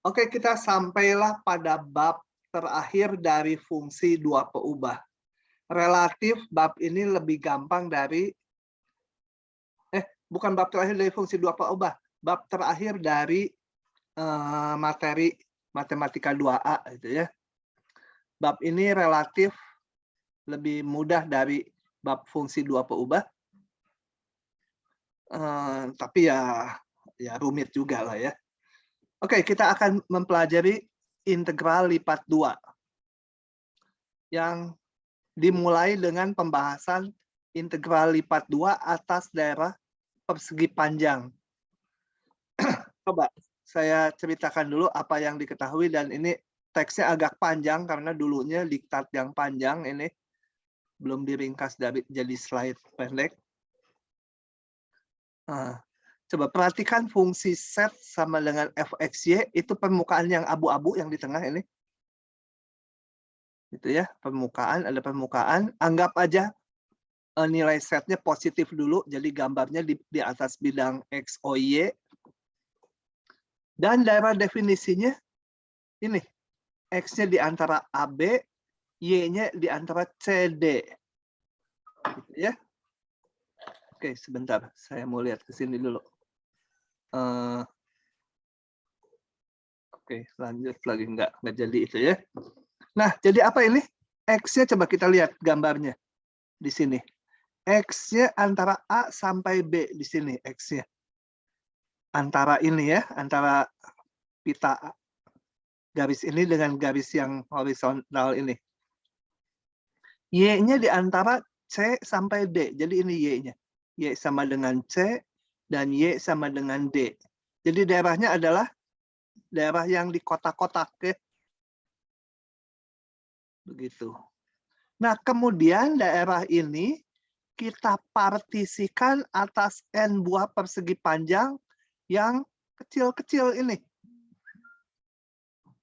Oke, kita sampailah pada bab terakhir dari fungsi dua peubah. Relatif bab ini lebih gampang dari bukan bab terakhir dari fungsi dua peubah, bab terakhir dari materi matematika 2A gitu ya. Bab ini relatif lebih mudah dari bab fungsi dua peubah. Tapi ya rumit juga lah ya. Oke, kita akan mempelajari integral lipat 2 yang dimulai dengan pembahasan integral lipat 2 atas daerah persegi panjang. Coba saya ceritakan dulu apa yang diketahui, dan ini teksnya agak panjang karena dulunya diktat yang panjang, ini belum diringkas jadi slide pendek. Coba perhatikan fungsi set sama dengan fxy, itu permukaan yang abu-abu yang di tengah ini. Gitu ya, permukaan, ada permukaan. Anggap aja nilai setnya positif dulu, jadi gambarnya di atas bidang x, o, y. Dan daerah definisinya ini, x-nya di antara AB, y-nya di antara CD. Gitu ya. Oke, sebentar, saya mau lihat ke sini dulu. Oke, lanjut lagi, nggak jadi itu ya. Nah, jadi apa ini? X-nya coba kita lihat gambarnya di sini. X-nya antara A sampai B di sini X-nya. Antara ini ya, antara pita garis ini dengan garis yang horizontal ini. Y-nya di antara C sampai D. Jadi ini Y-nya. Y sama dengan C dan Y sama dengan D. Jadi daerahnya adalah daerah yang di kotak-kotak ya. Begitu. Nah, kemudian daerah ini kita partisikan atas N buah persegi panjang yang kecil-kecil ini.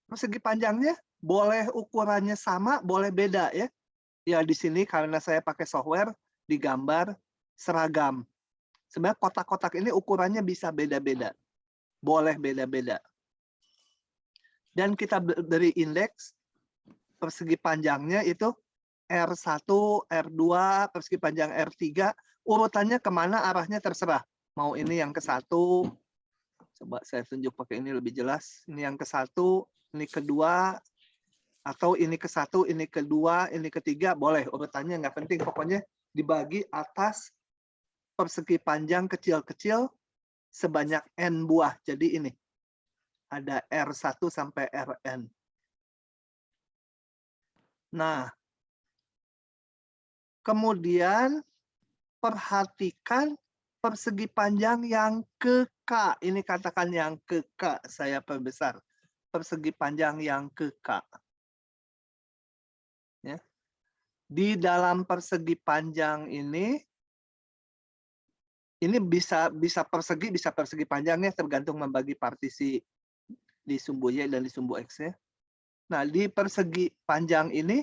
Persegi panjangnya boleh ukurannya sama, boleh beda ya. Ya di sini karena saya pakai software digambar seragam. Sebenarnya kotak-kotak ini ukurannya bisa beda-beda. Boleh beda-beda. Dan kita beri indeks persegi panjangnya itu R1, R2, persegi panjang R3. Urutannya kemana arahnya terserah. Mau ini yang ke-1. Coba saya tunjuk pakai ini lebih jelas. Ini yang ke-1, ini kedua, atau ini ke-1, ini kedua, ini ketiga, boleh. Urutannya nggak penting. Pokoknya dibagi atas persegi panjang kecil-kecil sebanyak N buah. Jadi ini. Ada R1 sampai Rn. Nah, kemudian perhatikan persegi panjang yang ke K. Ini katakan yang ke K, saya perbesar. Persegi panjang yang ke K. Ya. Di dalam persegi panjang ini bisa persegi panjangnya tergantung membagi partisi di sumbu Y dan di sumbu X ya. Nah, di persegi panjang ini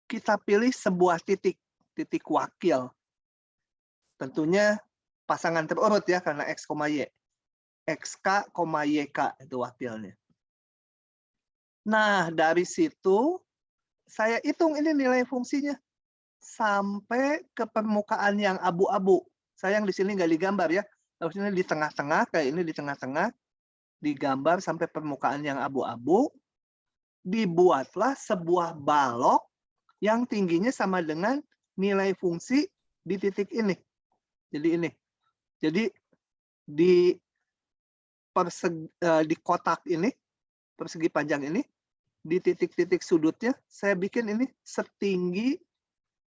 kita pilih sebuah titik wakil. Tentunya pasangan terurut ya karena X, Y. XK, YK itu wakilnya. Nah, dari situ saya hitung ini nilai fungsinya sampai ke permukaan yang abu-abu. Sayang di sini nggak digambar ya. Harusnya di tengah-tengah, kayak ini di tengah-tengah, digambar sampai permukaan yang abu-abu. Dibuatlah sebuah balok yang tingginya sama dengan nilai fungsi di titik ini. Jadi ini. Jadi di kotak ini, persegi panjang ini, di titik-titik sudutnya, saya bikin ini setinggi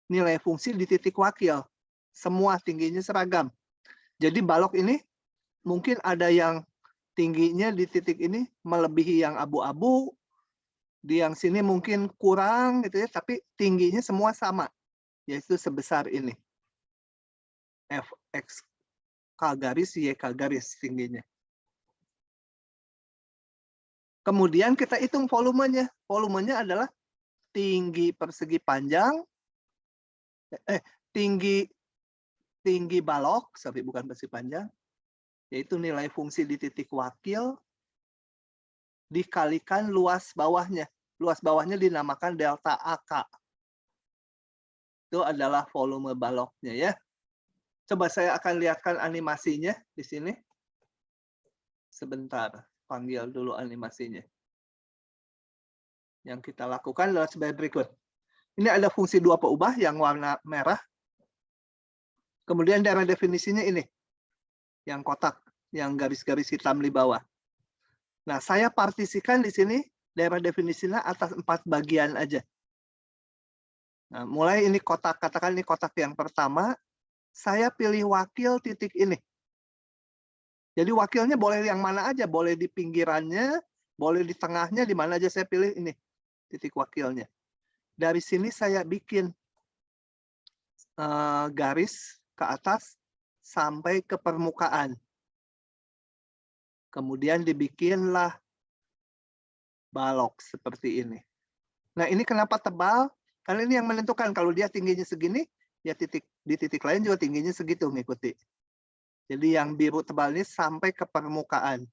nilai fungsi di titik wakil. Semua tingginya seragam. Jadi balok ini mungkin ada yang tingginya di titik ini melebihi yang abu-abu, di yang sini mungkin kurang gitu ya, tapi tingginya semua sama, yaitu sebesar ini. Fx K garis, YK garis tingginya. Kemudian kita hitung volumenya. Volumenya adalah tinggi persegi panjang, tinggi balok, sorry bukan persegi panjang, yaitu nilai fungsi di titik wakil, dikalikan luas bawahnya. Luas bawahnya dinamakan delta AK. Itu adalah volume baloknya ya. Coba saya akan lihatkan animasinya di sini. Sebentar, panggil dulu animasinya. Yang kita lakukan adalah sebagai berikut. Ini ada fungsi dua peubah yang warna merah. Kemudian daerah definisinya ini. Yang kotak, yang garis-garis hitam di bawah. Nah, saya partisikan di sini daerah definisinya atas 4 bagian aja. Nah, mulai ini kotak, katakan ini kotak yang pertama, saya pilih wakil titik ini. Jadi wakilnya boleh yang mana aja, boleh di pinggirannya, boleh di tengahnya, di mana aja saya pilih ini, titik wakilnya. Dari sini saya bikin garis ke atas sampai ke permukaan. Kemudian dibikinlah balok seperti ini. Nah, ini kenapa tebal? Karena ini yang menentukan kalau dia tingginya segini, ya di titik lain juga tingginya segitu mengikuti. Jadi yang biru tebal ini sampai ke permukaan.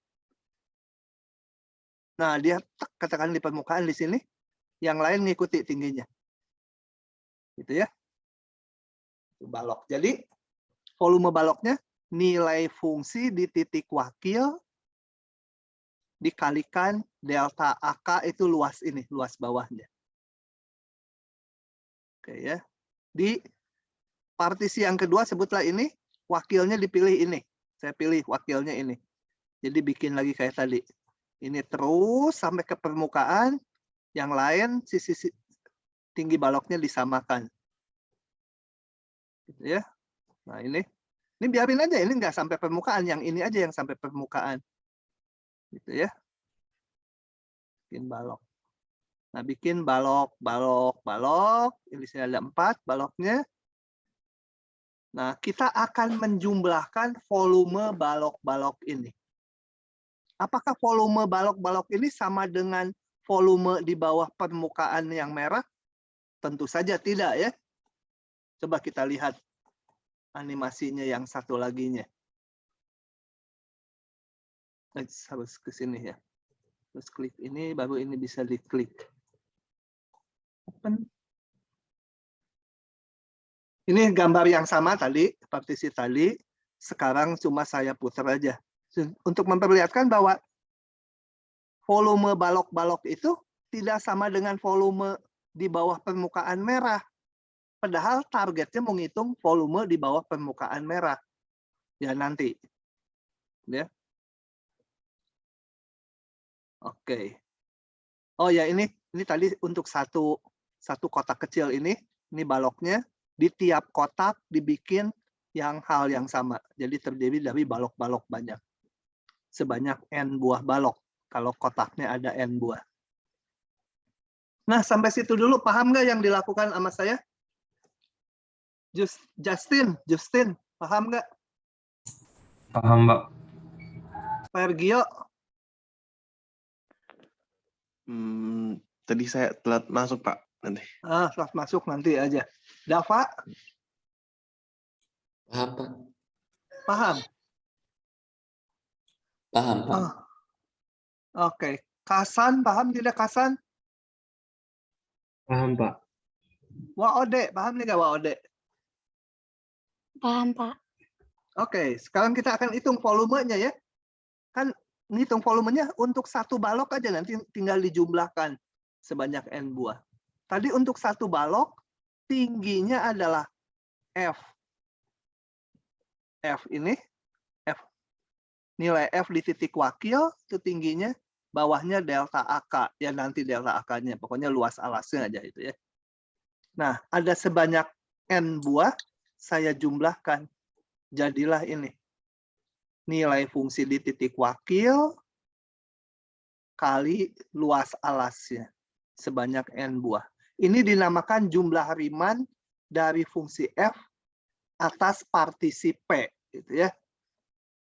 Nah, dia katakan di permukaan di sini, yang lain mengikuti tingginya. Gitu ya. Itu balok. Jadi volume baloknya nilai fungsi di titik wakil dikalikan delta AK itu luas ini, luas bawahnya. Oke ya. Di partisi yang kedua sebutlah ini, wakilnya dipilih ini. Saya pilih wakilnya ini. Jadi bikin lagi kayak tadi. Ini terus sampai ke permukaan, yang lain sisi tinggi baloknya disamakan. Gitu ya. Nah, ini biarin aja, ini nggak sampai permukaan, yang ini aja yang sampai permukaan. Gitu ya. Bikin balok. Nah, bikin balok. Ini sini ada 4 baloknya. Nah, kita akan menjumlahkan volume balok-balok ini. Apakah volume balok-balok ini sama dengan volume di bawah permukaan yang merah? Tentu saja tidak ya. Coba kita lihat animasinya yang satu laginya. Harus ke sini ya. Terus klik ini, baru ini bisa diklik. Open. Ini gambar yang sama tadi, partisi tadi. Sekarang cuma saya putar aja. Untuk memperlihatkan bahwa volume balok-balok itu tidak sama dengan volume di bawah permukaan merah. Padahal targetnya menghitung volume di bawah permukaan merah. Ya nanti. Ya. Oke. Oh ya, ini tadi untuk satu kotak kecil ini baloknya. Di tiap kotak dibikin hal yang sama. Jadi terdiri dari balok-balok banyak. Sebanyak N buah balok. Kalau kotaknya ada N buah. Nah, sampai situ dulu. Paham nggak yang dilakukan sama saya? Justin, paham nggak? Paham, Pak. Vergio? Tadi saya telat masuk, Pak. Nanti. Telat masuk nanti aja. Dava? Paham, Pak. Paham? Paham, Pak. Oke. Kasan, paham tidak Kasan? Paham, Pak. Waode, paham nggak Waode? Paham, Pak. Oke, sekarang kita akan hitung volumenya ya. Kan ngitung volumenya untuk satu balok aja, nanti tinggal dijumlahkan sebanyak N buah. Tadi untuk satu balok, tingginya adalah F. F ini, nilai F di titik wakil, itu tingginya, bawahnya delta AK. Ya nanti delta AK-nya, pokoknya luas alasnya aja itu ya. Nah, ada sebanyak N buah, saya jumlahkan. Jadilah ini. Nilai fungsi di titik wakil kali luas alasnya. Sebanyak N buah. Ini dinamakan jumlah Riemann dari fungsi F atas partisi P. Gitu ya.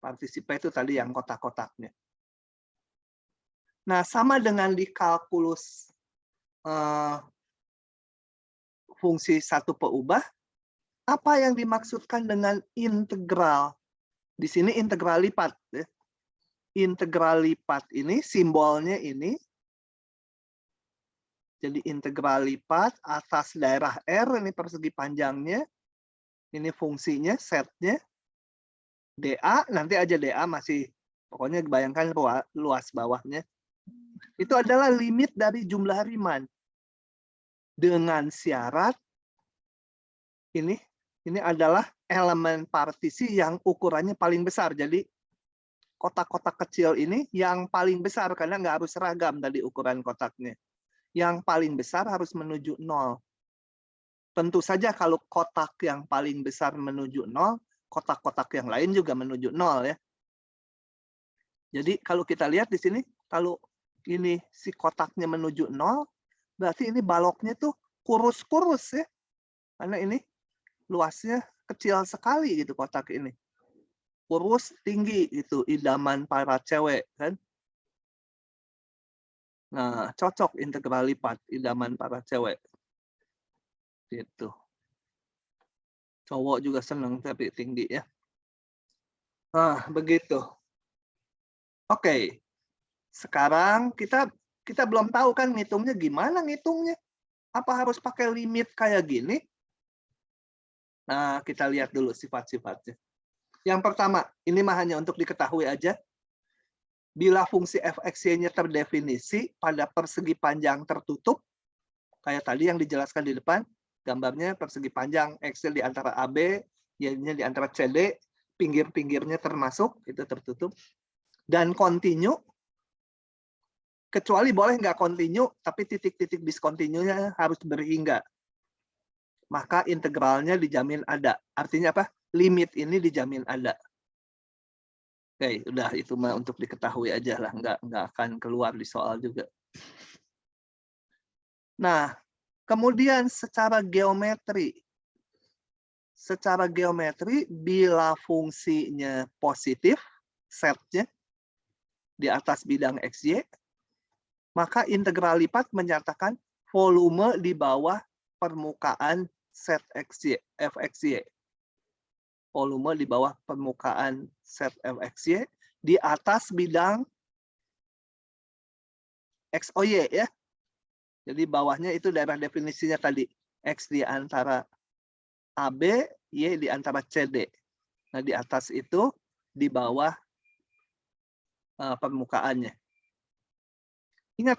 Partisi P itu tadi yang kotak-kotaknya. Nah, sama dengan di kalkulus fungsi satu peubah, apa yang dimaksudkan dengan integral? Di sini integral lipat. Ya. integral lipat ini simbolnya ini. Jadi integral lipat atas daerah R, ini persegi panjangnya. Ini fungsinya, setnya. dA, nanti aja dA masih, pokoknya bayangkan luas bawahnya. Itu adalah limit dari jumlah Riemann. Dengan syarat, ini adalah elemen partisi yang ukurannya paling besar. Jadi kotak-kotak kecil ini yang paling besar, karena nggak harus seragam tadi ukuran kotaknya. Yang paling besar harus menuju 0. Tentu saja kalau kotak yang paling besar menuju 0, kotak-kotak yang lain juga menuju 0 ya. Jadi kalau kita lihat di sini, kalau ini si kotaknya menuju 0, berarti ini baloknya tuh kurus-kurus ya. Karena ini luasnya kecil sekali gitu kotak ini. Kurus, tinggi itu idaman para cewek kan. Nah, cocok integral lipat idaman para cewek. Gitu. Cowok juga senang tapi tinggi ya. Nah, begitu. Oke. Sekarang kita belum tahu kan ngitungnya gimana ngitungnya. Apa harus pakai limit kayak gini? Nah, kita lihat dulu sifat-sifatnya. Yang pertama, ini mah hanya untuk diketahui aja. Bila fungsi fxy-nya terdefinisi pada persegi panjang tertutup, kayak tadi yang dijelaskan di depan, gambarnya persegi panjang x di antara AB, y-nya di antara CD, pinggir-pinggirnya termasuk, itu tertutup. Dan kontinu, kecuali boleh nggak kontinu, tapi titik-titik diskontinunya harus berhingga. Maka integralnya dijamin ada. Artinya apa? Limit ini dijamin ada. Oke, udah itu mah untuk diketahui aja lah, nggak akan keluar di soal juga. Nah, kemudian secara geometri. Secara geometri, bila fungsinya positif, setnya di atas bidang XY, maka integral lipat menyatakan volume di bawah permukaan set XY, fxy. Volume di bawah permukaan set fxy di atas bidang XOY ya. Jadi bawahnya itu daerah definisinya tadi. X di antara AB, Y di antara CD. Nah, di atas itu di bawah permukaannya. Ingat,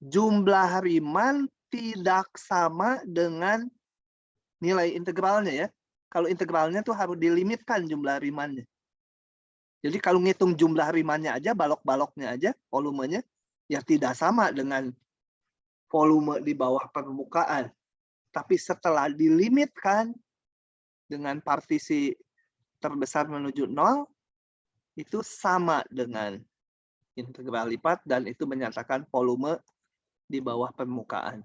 jumlah Riemann tidak sama dengan nilai integralnya ya. Kalau integralnya tuh harus dilimitkan jumlah Riemann-nya. Jadi kalau ngitung jumlah Riemann-nya aja, balok-baloknya aja, volumenya, ya tidak sama dengan volume di bawah permukaan. Tapi setelah dilimitkan dengan partisi terbesar menuju 0, itu sama dengan integral lipat dan itu menyatakan volume di bawah permukaan.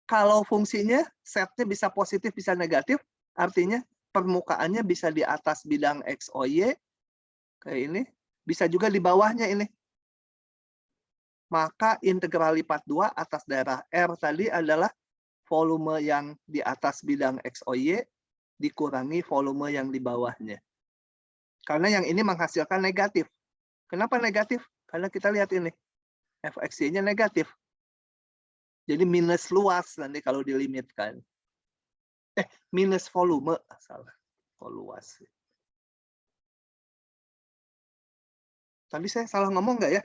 Kalau fungsinya setnya bisa positif, bisa negatif, artinya permukaannya bisa di atas bidang X, O, Y, kayak ini, bisa juga di bawahnya ini. Maka integral lipat 2 atas daerah R tadi adalah volume yang di atas bidang X, O, Y dikurangi volume yang di bawahnya. Karena yang ini menghasilkan negatif. Kenapa negatif? Karena kita lihat ini, fxy-nya negatif. Jadi minus luas nanti kalau dilimitkan. Minus volume. Salah. Oh, luas. Tadi saya salah ngomong nggak ya?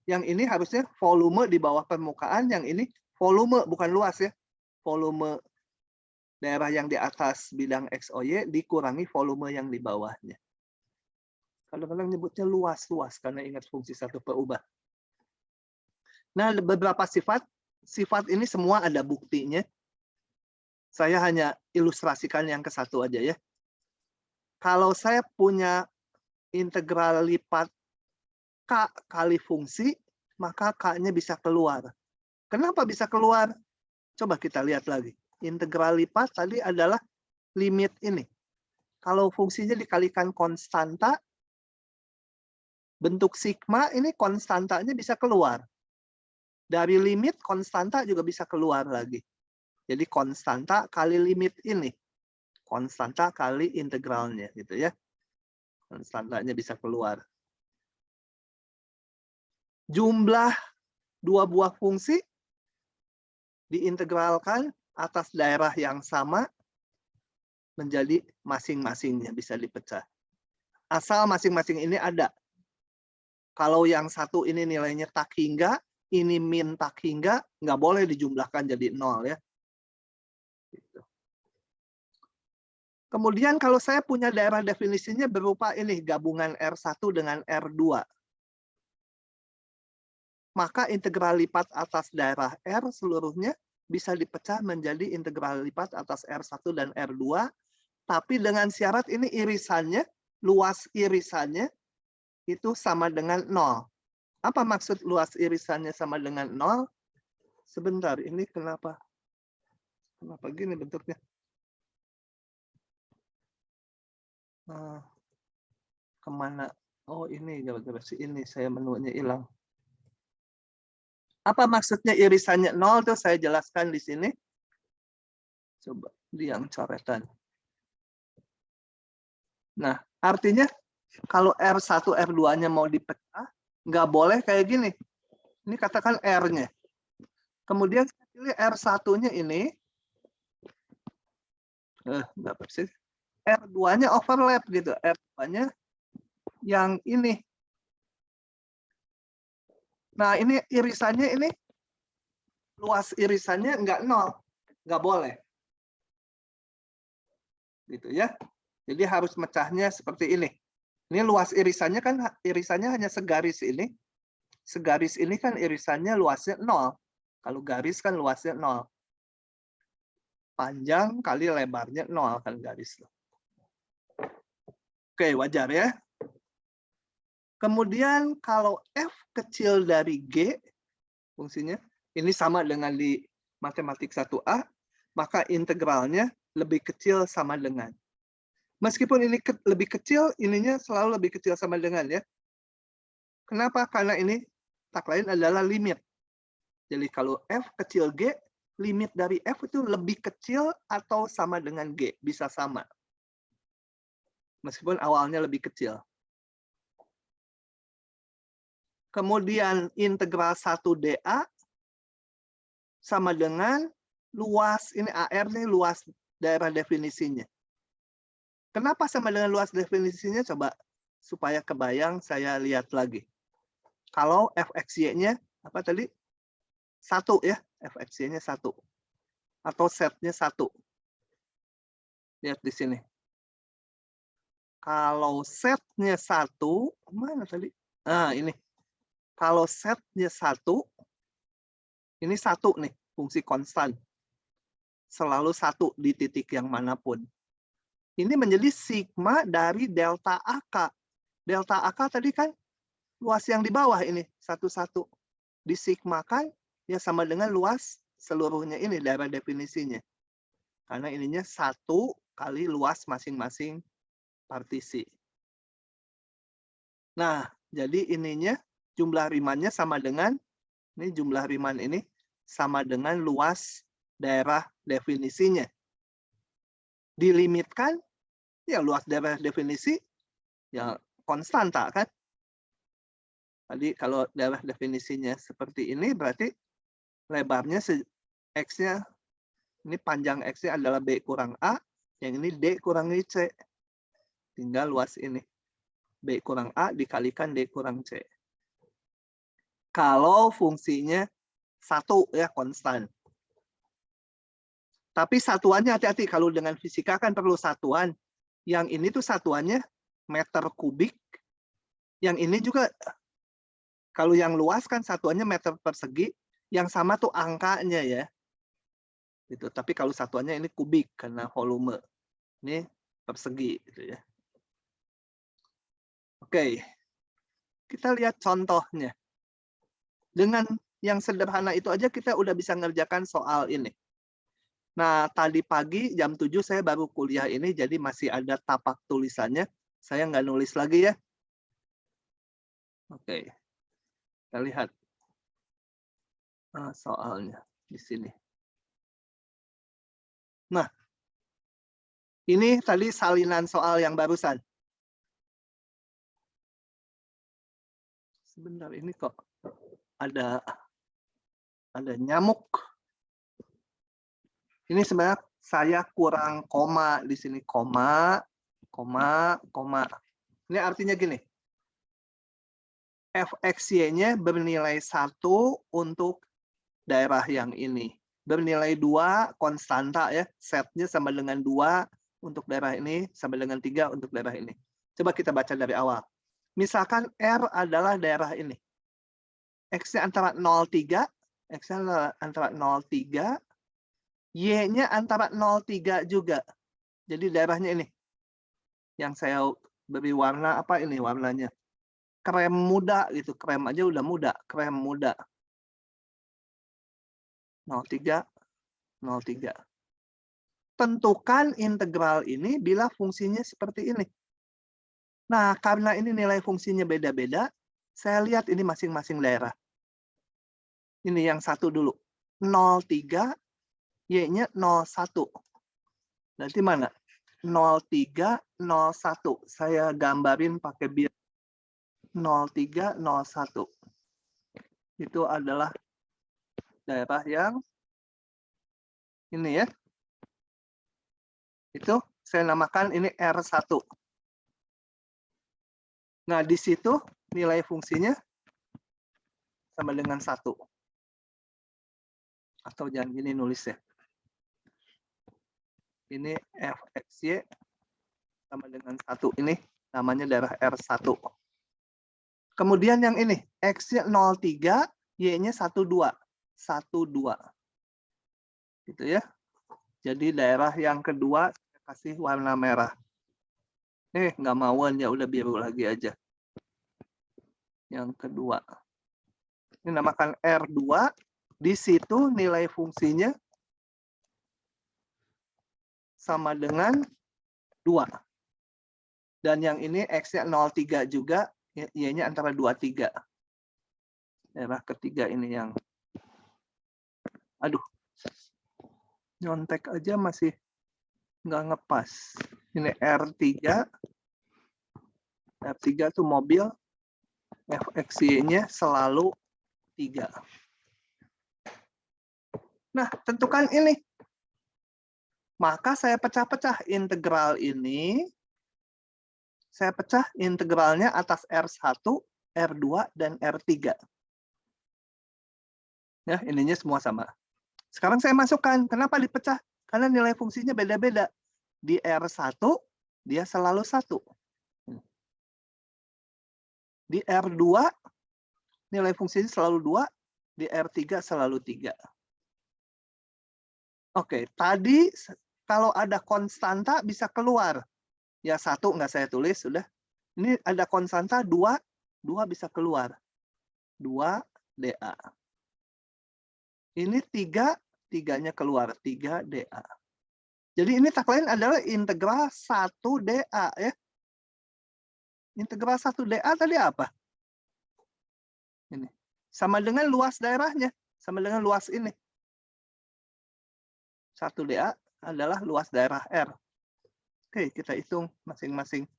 Yang ini harusnya volume di bawah permukaan, yang ini volume, bukan luas ya. Volume daerah yang di atas bidang XOY dikurangi volume yang di bawahnya. Kadang-kadang nyebutnya luas-luas karena ingat fungsi satu perubah. Nah, beberapa sifat ini semua ada buktinya. Saya hanya ilustrasikan yang ke satu aja ya. Kalau saya punya integral lipat K kali fungsi, maka K-nya bisa keluar. Kenapa bisa keluar? Coba kita lihat lagi. Integral lipat tadi adalah limit ini. Kalau fungsinya dikalikan konstanta, bentuk sigma ini konstantanya bisa keluar. Dari limit, konstanta juga bisa keluar lagi. Jadi konstanta kali limit ini. Konstanta kali integralnya gitu ya. Konstantanya bisa keluar. Jumlah dua buah fungsi diintegralkan atas daerah yang sama menjadi masing-masingnya bisa dipecah. Asal masing-masing ini ada. Kalau yang satu ini nilainya tak hingga, ini min tak hingga, nggak boleh dijumlahkan jadi 0 ya. Gitu. Kemudian kalau saya punya daerah definisinya berupa ini, gabungan R1 dengan R2. Maka integral lipat atas daerah R seluruhnya bisa dipecah menjadi integral lipat atas R1 dan R2, tapi dengan syarat ini irisannya, luas irisannya itu sama dengan 0. Apa maksud luas irisannya sama dengan 0? Sebentar, ini kenapa? Kenapa gini bentuknya? Kemana? Oh ini gara-gara si ini saya menunya hilang. Apa maksudnya irisannya 0 tuh saya jelaskan di sini. Coba di yang coretan. Nah, artinya kalau R1, R2-nya mau dipecah, nggak boleh kayak gini. Ini katakan R-nya. Kemudian saya pilih R1-nya ini. Nggak persis. R2-nya overlap gitu. R2-nya yang ini. Nah, ini irisannya ini. Luas irisannya nggak 0. Nggak boleh. Gitu ya. Jadi harus mecahnya seperti ini. Ini luas irisannya kan irisannya hanya segaris ini. Segaris ini kan irisannya luasnya 0. Kalau garis kan luasnya 0. Panjang kali lebarnya 0 kan garis. Oke, wajar ya. Kemudian kalau F kecil dari G, fungsinya, ini sama dengan di matematik 1A, maka integralnya lebih kecil sama dengan. Meskipun ini lebih kecil, ininya selalu lebih kecil sama dengan ya. Kenapa? Karena ini tak lain adalah limit. Jadi kalau F kecil G, limit dari F itu lebih kecil atau sama dengan G. Bisa sama. Meskipun awalnya lebih kecil. Kemudian integral 1dA sama dengan luas, ini AR nih luas daerah definisinya. Kenapa sama dengan luas definisinya? Coba supaya kebayang saya lihat lagi. Kalau fxy-nya apa tadi? 1 ya, fxy-nya 1. Atau setnya 1. Lihat di sini. Kalau setnya 1, mana tadi? Nah, ini. Kalau setnya 1, ini 1 nih, fungsi konstan. Selalu 1 di titik yang manapun. Ini menjadi sigma dari delta AK. Delta AK tadi kan luas yang di bawah ini, 1,1. Disigmakan, ya sama dengan luas seluruhnya ini, daerah definisinya. Karena ininya 1 kali luas masing-masing partisi. Nah, jadi ininya jumlah Riemannnya sama dengan, ini jumlah Riemann ini sama dengan luas daerah definisinya. Dilimitkan, ya luas daerah definisi, ya konstanta kan. Tadi kalau daerah definisinya seperti ini, berarti lebarnya X-nya, ini panjang X-nya adalah B kurang A, yang ini D kurang C. Tinggal luas ini. B kurang A dikalikan D kurang C. Kalau fungsinya 1 ya, konstan. Tapi satuannya hati-hati, kalau dengan fisika kan perlu satuan. Yang ini tuh satuannya meter kubik. Yang ini juga, kalau yang luas kan satuannya meter persegi. Yang sama tuh angkanya ya. Gitu. Tapi kalau satuannya ini kubik karena volume. Ini persegi gitu ya. Oke. Kita lihat contohnya. Dengan yang sederhana itu aja kita udah bisa ngerjakan soal ini. Nah, tadi pagi jam 7 saya baru kuliah ini, jadi masih ada tapak tulisannya. Saya nggak nulis lagi ya. Oke. Kita lihat soalnya di sini. Nah, ini tadi salinan soal yang barusan. Sebentar, ini kok ada nyamuk. Ini sebenarnya saya kurang koma di sini, koma. Ini artinya gini. Fxy-nya bernilai 1 untuk daerah yang ini. Bernilai 2 konstanta ya, setnya sama dengan 2 untuk daerah ini, sama dengan 3 untuk daerah ini. Coba kita baca dari awal. Misalkan R adalah daerah ini. X-nya antara 0,3, X-nya antara 0,3, Y-nya antara 0,3 juga. Jadi daerahnya ini. Yang saya beri warna apa ini warnanya? Krem muda gitu, krem aja udah muda, krem muda. 0,3, 0,3. Tentukan integral ini bila fungsinya seperti ini. Nah, karena ini nilai fungsinya beda-beda, saya lihat ini masing-masing daerah. Ini yang satu dulu. 0,3, Y-nya 0,1. Berarti mana? 0,3, 0,1. Saya gambarin pakai biru. 0,3, 0,1. Itu adalah daerah yang ini ya. Itu saya namakan ini R1. Nah, di situ nilai fungsinya sama dengan 1. Atau jangan gini nulisnya. Ini Fxy sama dengan 1. Ini namanya daerah R1. Kemudian yang ini, X-nya 0,3, Y-nya 1,2. 1,2. Gitu ya. Jadi daerah yang kedua, saya kasih warna merah. Nggak mauan ya, udah biru lagi aja. Yang kedua. Ini namakan R2. Di situ nilai fungsinya sama dengan 2. Dan yang ini X-nya 0,3 juga, Y-nya antara 2,3. Daerah ketiga ini yang, aduh, nyontek aja masih nggak ngepas. Ini R3. R3 itu mobil, Fxy-nya selalu 3. Nah, tentukan ini. Maka saya pecah-pecah integral ini. Saya pecah integralnya atas R1, R2, dan R3. Ya, ininya semua sama. Sekarang saya masukkan. Kenapa dipecah? Karena nilai fungsinya beda-beda. Di R1, dia selalu 1. Di R2, nilai fungsinya selalu 2. Di R3, selalu 3. Oke, tadi kalau ada konstanta bisa keluar. Ya, 1 nggak saya tulis, sudah. Ini ada konstanta 2, 2 bisa keluar. 2 dA. Ini 3, 3-nya keluar. 3 dA. Jadi ini tak lain adalah integral 1 dA. Ya. Integral 1 dA tadi apa? Ini. Sama dengan luas daerahnya. Sama dengan luas ini. 1 dA adalah luas daerah R. Oke, kita hitung masing-masing.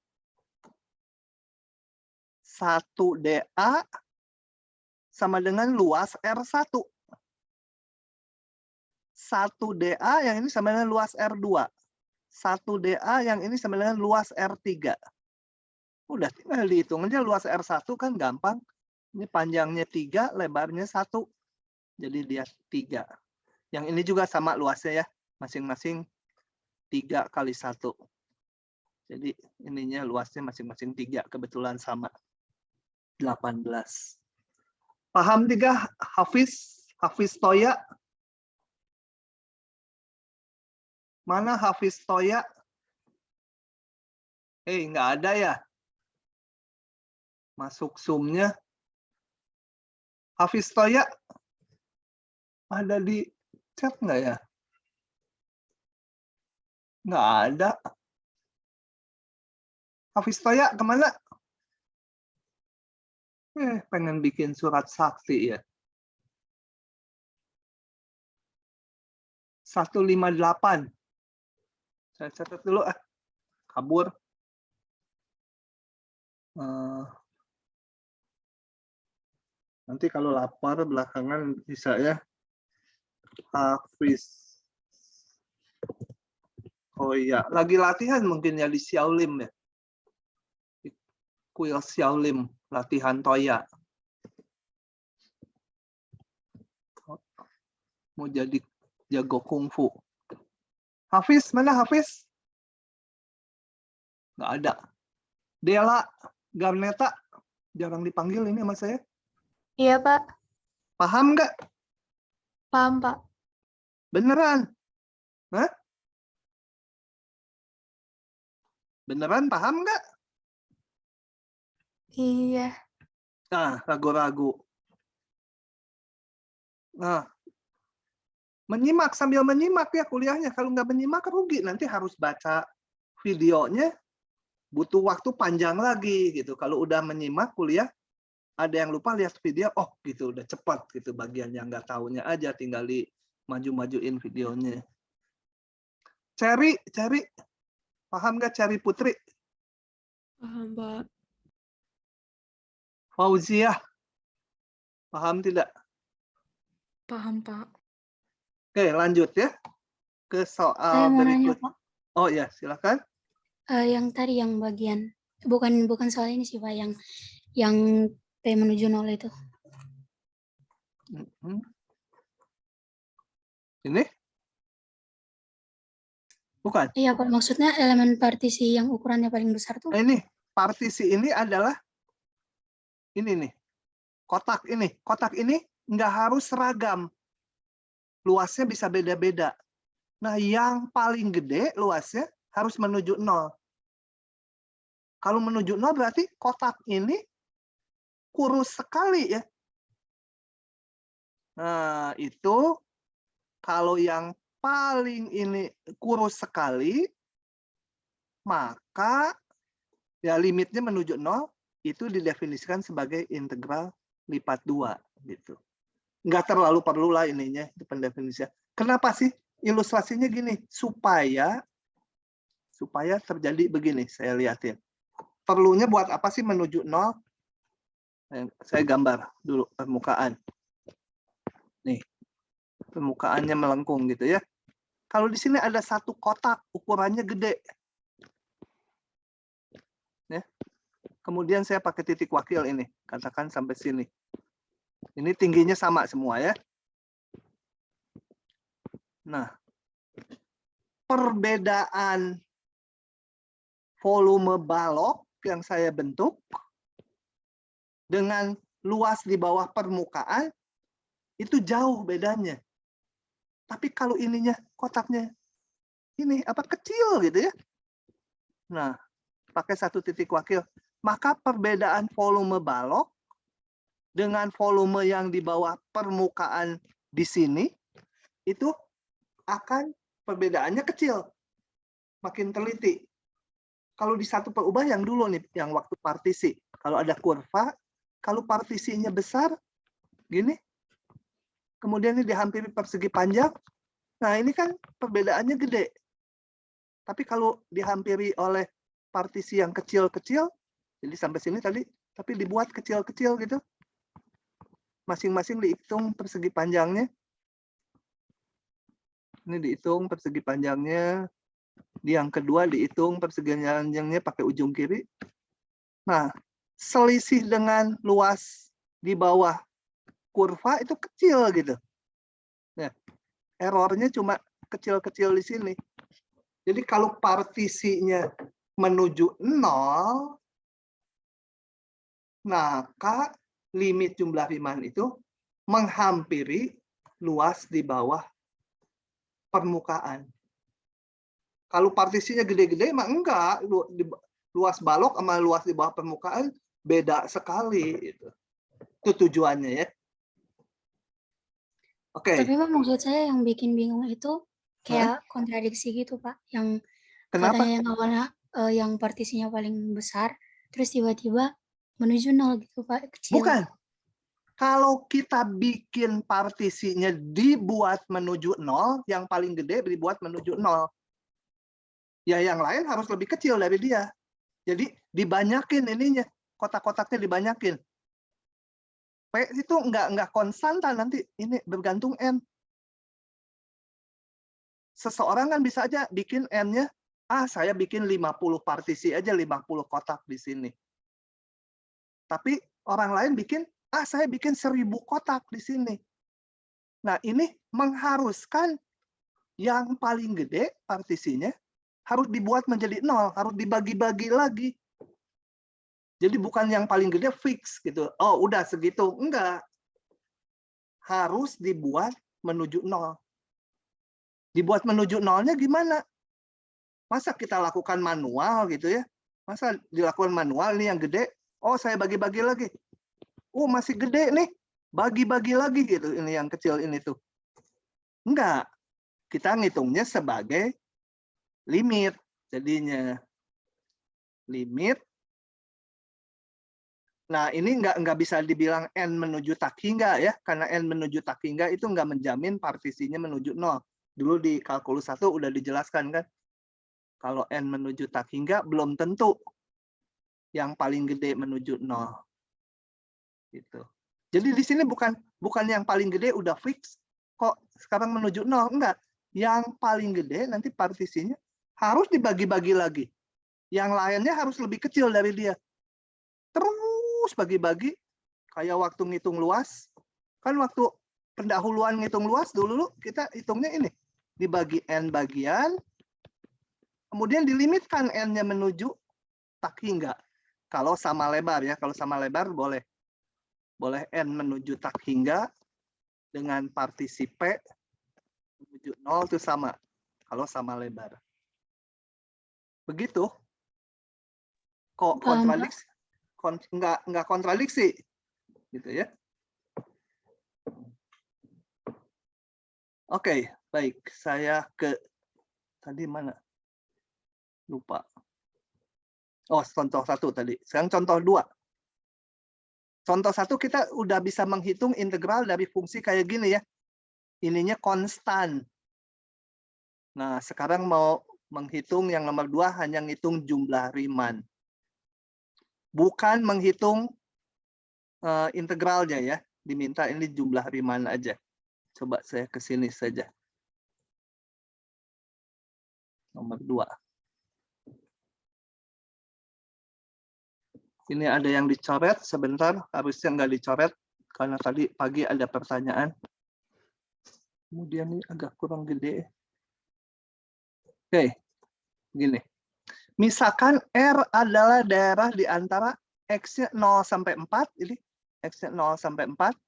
1 dA sama dengan luas R1. 1 dA yang ini sama dengan luas R2. 1 dA yang ini sama dengan luas R3. Udah tinggal dihitung aja luas R1 kan gampang. Ini panjangnya 3, lebarnya 1. Jadi dia 3. Yang ini juga sama luasnya ya. Masing-masing 3 kali 1. Jadi ininya luasnya masing-masing 3. Kebetulan sama. 18. Paham 3 Hafiz? Hafiz Toya? Mana Hafiz Toya? Nggak ada ya? Masuk Zoom-nya. Hafiz Toya? Ada di chat nggak ya? Nggak ada. Hafiz Toya kemana? Pengen bikin surat sakti ya. 158. Saya catat dulu. Kabur. Nanti kalau lapar belakangan bisa ya. Hafiz. Oh iya, lagi latihan mungkin ya di Xiaolim ya. Di kuil Xiaolim, latihan Toya. Mau jadi jago kungfu. Hafiz, mana Hafiz? Nggak ada. Dela, Garneta, jarang dipanggil ini sama saya. Iya, Pak. Paham nggak? Paham, Pak. Beneran? Hah? Beneran paham nggak? Iya. Nah, ragu-ragu. Nah, menyimak sambil menyimak ya kuliahnya. Kalau nggak menyimak rugi. Nanti harus baca videonya, butuh waktu panjang lagi gitu. Kalau udah menyimak kuliah, ada yang lupa lihat video, oh gitu udah cepat gitu. Bagian yang nggak tahunya aja tinggal di maju-majuin videonya. Cherry, paham nggak Cherry Putri? Paham, Pak. Fauziah, paham tidak? Paham, Pak. Oke, lanjut ya ke Saya soal mau nanya, berikut. Pak. Oh ya, silakan. Yang tadi yang bagian bukan soal ini sih, Pak, yang P menuju 0 itu. Ini? Bukan. Iya, Pak, maksudnya elemen partisi yang ukurannya paling besar tuh. Ini partisi ini adalah ini nih. Kotak ini. Kotak ini nggak harus seragam. Luasnya bisa beda-beda. Nah, yang paling gede luasnya harus menuju 0. Kalau menuju 0 berarti kotak ini kurus sekali ya. Nah, itu kalau yang paling ini kurus sekali, maka ya limitnya menuju 0 itu didefinisikan sebagai integral lipat 2 gitu. Nggak terlalu perlulah ininya itu pendefinisian. Kenapa sih? Ilustrasinya gini, supaya terjadi begini, saya lihatin. Perlunya buat apa sih menuju 0? Saya gambar dulu permukaan. Nih, permukaannya melengkung gitu ya. Kalau di sini ada satu kotak, ukurannya gede. Ya. Kemudian saya pakai titik wakil ini, katakan sampai sini. Ini tingginya sama semua ya. Nah, perbedaan volume balok yang saya bentuk dengan luas di bawah permukaan itu jauh bedanya. Tapi kalau ininya kotaknya ini apa kecil gitu ya. Nah, pakai satu titik wakil, maka perbedaan volume balok dengan volume yang di bawah permukaan di sini itu akan perbedaannya kecil. Makin teliti. Kalau di satu perubah yang dulu nih, yang waktu partisi. Kalau ada kurva, kalau partisinya besar, gini, kemudian ini dihampiri persegi panjang, nah ini kan perbedaannya gede. Tapi kalau dihampiri oleh partisi yang kecil-kecil, jadi sampai sini tadi, tapi dibuat kecil-kecil gitu, masing-masing dihitung persegi panjangnya. Ini dihitung persegi panjangnya. Yang kedua dihitung persegi panjangnya pakai ujung kiri. Nah, selisih dengan luas di bawah kurva itu kecil gitu. Nah, errornya cuma kecil-kecil di sini. Jadi kalau partisinya menuju 0, maka limit jumlah Riemann itu menghampiri luas di bawah permukaan. Kalau partisinya gede-gede, emang enggak. Luas balok sama luas di bawah permukaan beda sekali. Itu tujuannya ya. Oke. Tapi Pak, maksud saya yang bikin bingung itu kayak kontradiksi gitu, Pak. Yang Kenapa? katanya yang awalnya yang partisinya paling besar, terus tiba-tiba menuju 0 gitu, Pak, kecil. Bukan. Kalau kita bikin partisinya dibuat menuju 0, yang paling gede dibuat menuju 0. Ya yang lain harus lebih kecil dari dia. Jadi dibanyakin ininya, kotak-kotaknya dibanyakin. P itu nggak konstanta nanti, ini bergantung N. Seseorang kan bisa aja bikin N-nya, saya bikin 50 partisi aja, 50 kotak di sini. Tapi orang lain bikin, saya bikin 1000 kotak di sini. Nah, ini mengharuskan yang paling gede partisinya harus dibuat menjadi 0, harus dibagi-bagi lagi. Jadi bukan yang paling gede fix gitu. Oh, udah segitu. Enggak. Harus dibuat menuju 0. Dibuat menuju 0-nya gimana? Masa kita lakukan manual gitu ya? Masa dilakukan manual nih yang gede? Oh, saya bagi-bagi lagi. Oh, masih gede nih. Bagi-bagi lagi gitu. Ini yang kecil ini tuh. Enggak. Kita ngitungnya sebagai limit. Jadinya limit. Nah, ini nggak bisa dibilang N menuju tak hingga ya, karena N menuju tak hingga itu nggak menjamin partisinya menuju 0. Dulu di kalkulus 1 udah dijelaskan kan, kalau N menuju tak hingga belum tentu yang paling gede menuju 0. Gitu. Jadi di sini bukan yang paling gede udah fix, kok sekarang menuju 0, enggak. Yang paling gede nanti partisinya harus dibagi-bagi lagi. Yang lainnya harus lebih kecil dari dia. Terus bagi-bagi, kayak waktu ngitung luas, kan waktu pendahuluan ngitung luas dulu kita hitungnya ini, dibagi N bagian, kemudian dilimitkan N-nya menuju tak hingga. Kalau sama lebar ya, kalau sama lebar boleh N menuju tak hingga dengan partisi P menuju 0 itu sama, kalau sama lebar. Begitu. Kok kontradiksi? Nggak kontradiksi gitu ya. Oke, baik, saya ke tadi mana, lupa. Oh, contoh 1 tadi, sekarang contoh 2. Contoh 1 kita udah bisa menghitung integral dari fungsi kayak gini ya, ininya konstan. Nah, sekarang mau menghitung yang nomor 2, hanya ngitung jumlah Riemann. Bukan menghitung integralnya ya, diminta ini jumlah Riemann aja. Coba saya ke sini saja. Nomor 2. Ini ada yang dicoret sebentar, harusnya nggak dicoret karena tadi pagi ada pertanyaan. Kemudian ini agak kurang gede. Oke, gini. Misalkan R adalah daerah di antara X-nya 0 sampai 4, ini X-nya 0 sampai 4,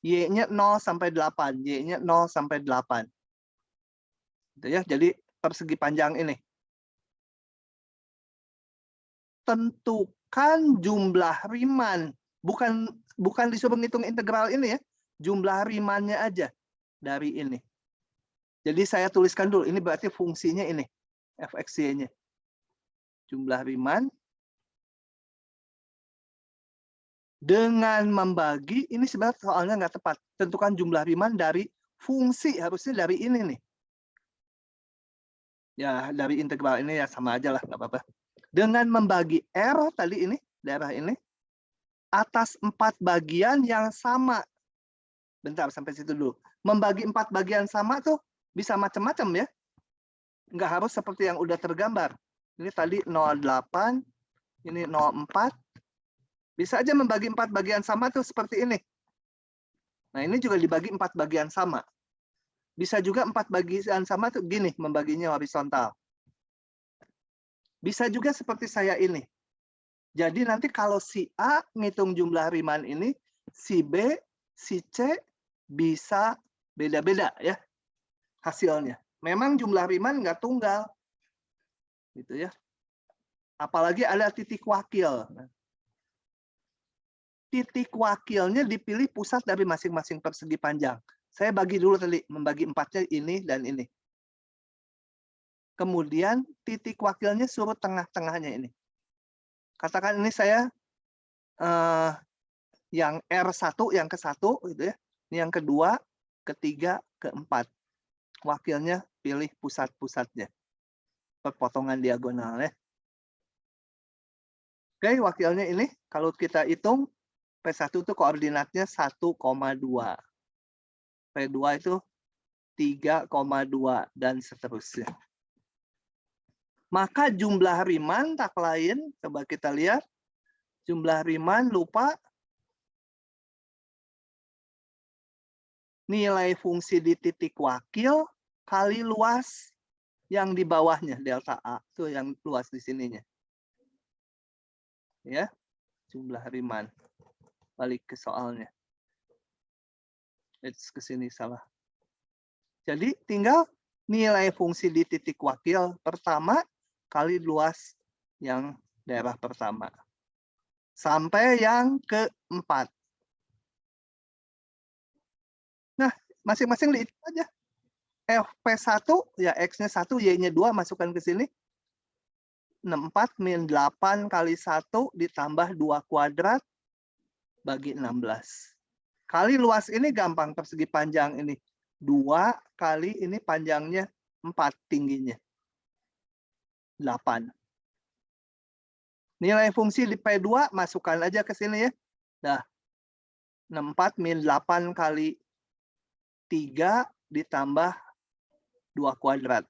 Y-nya 0 sampai 8, Y-nya 0 sampai 8. Gitu ya, jadi persegi panjang ini. Tentukan jumlah Riemann, bukan disuruh ngitung integral ini ya, jumlah Riemann-nya aja dari ini. Jadi saya tuliskan dulu, ini berarti fungsinya ini, fx-y-nya. Jumlah Riemann dengan membagi, ini sebenarnya soalnya nggak tepat. Tentukan jumlah Riemann dari fungsi, harusnya dari ini nih. Ya, dari integral ini ya sama aja lah, nggak apa-apa. Dengan membagi R tadi ini, daerah ini, atas 4 bagian yang sama. Bentar, sampai situ dulu. Membagi 4 bagian sama tuh bisa macam-macam ya. Nggak harus seperti yang udah tergambar. Ini tadi 0,8, ini 0,4. Bisa aja membagi 4 bagian sama tuh seperti ini. Nah, ini juga dibagi 4 bagian sama. Bisa juga 4 bagian sama tuh gini, membaginya horizontal. Bisa juga seperti saya ini. Jadi nanti kalau si A ngitung jumlah Riemann ini, si B, si C bisa beda-beda ya hasilnya. Memang jumlah Riemann nggak tunggal. Gitu ya. Apalagi ada titik wakil. Titik wakilnya dipilih pusat dari masing-masing persegi panjang. Saya bagi dulu tadi, membagi 4-nya ini dan ini. Kemudian titik wakilnya suruh tengah-tengahnya ini. Katakan ini saya yang R1, yang ke-1, gitu ya. Ini yang kedua, ketiga, keempat. Wakilnya pilih pusat-pusatnya. Perpotongan diagonal ya. Oke, wakilnya ini kalau kita hitung P1 itu koordinatnya 1,2. P2 itu 3,2 dan seterusnya. Maka jumlah Riemann tak lain, coba kita lihat. Jumlah Riemann lupa nilai fungsi di titik wakil kali luas yang di bawahnya, delta A. Itu yang luas di sininya. Ya, jumlah Riemann. Balik ke soalnya. Ke sini salah. Jadi tinggal nilai fungsi di titik wakil pertama kali luas yang daerah pertama. Sampai yang keempat. Nah, masing-masing dihitung aja. Fp1, ya X-nya 1, Y-nya 2, masukkan ke sini. 64 min 8 kali 1 ditambah 2 kuadrat bagi 16. Kali luas ini gampang, persegi panjang ini. 2 kali ini panjangnya 4 tingginya. 8. Nilai fungsi di P2 masukkan aja ke sini ya. Dah. 64 min 8 kali 3 ditambah 2 kuadrat.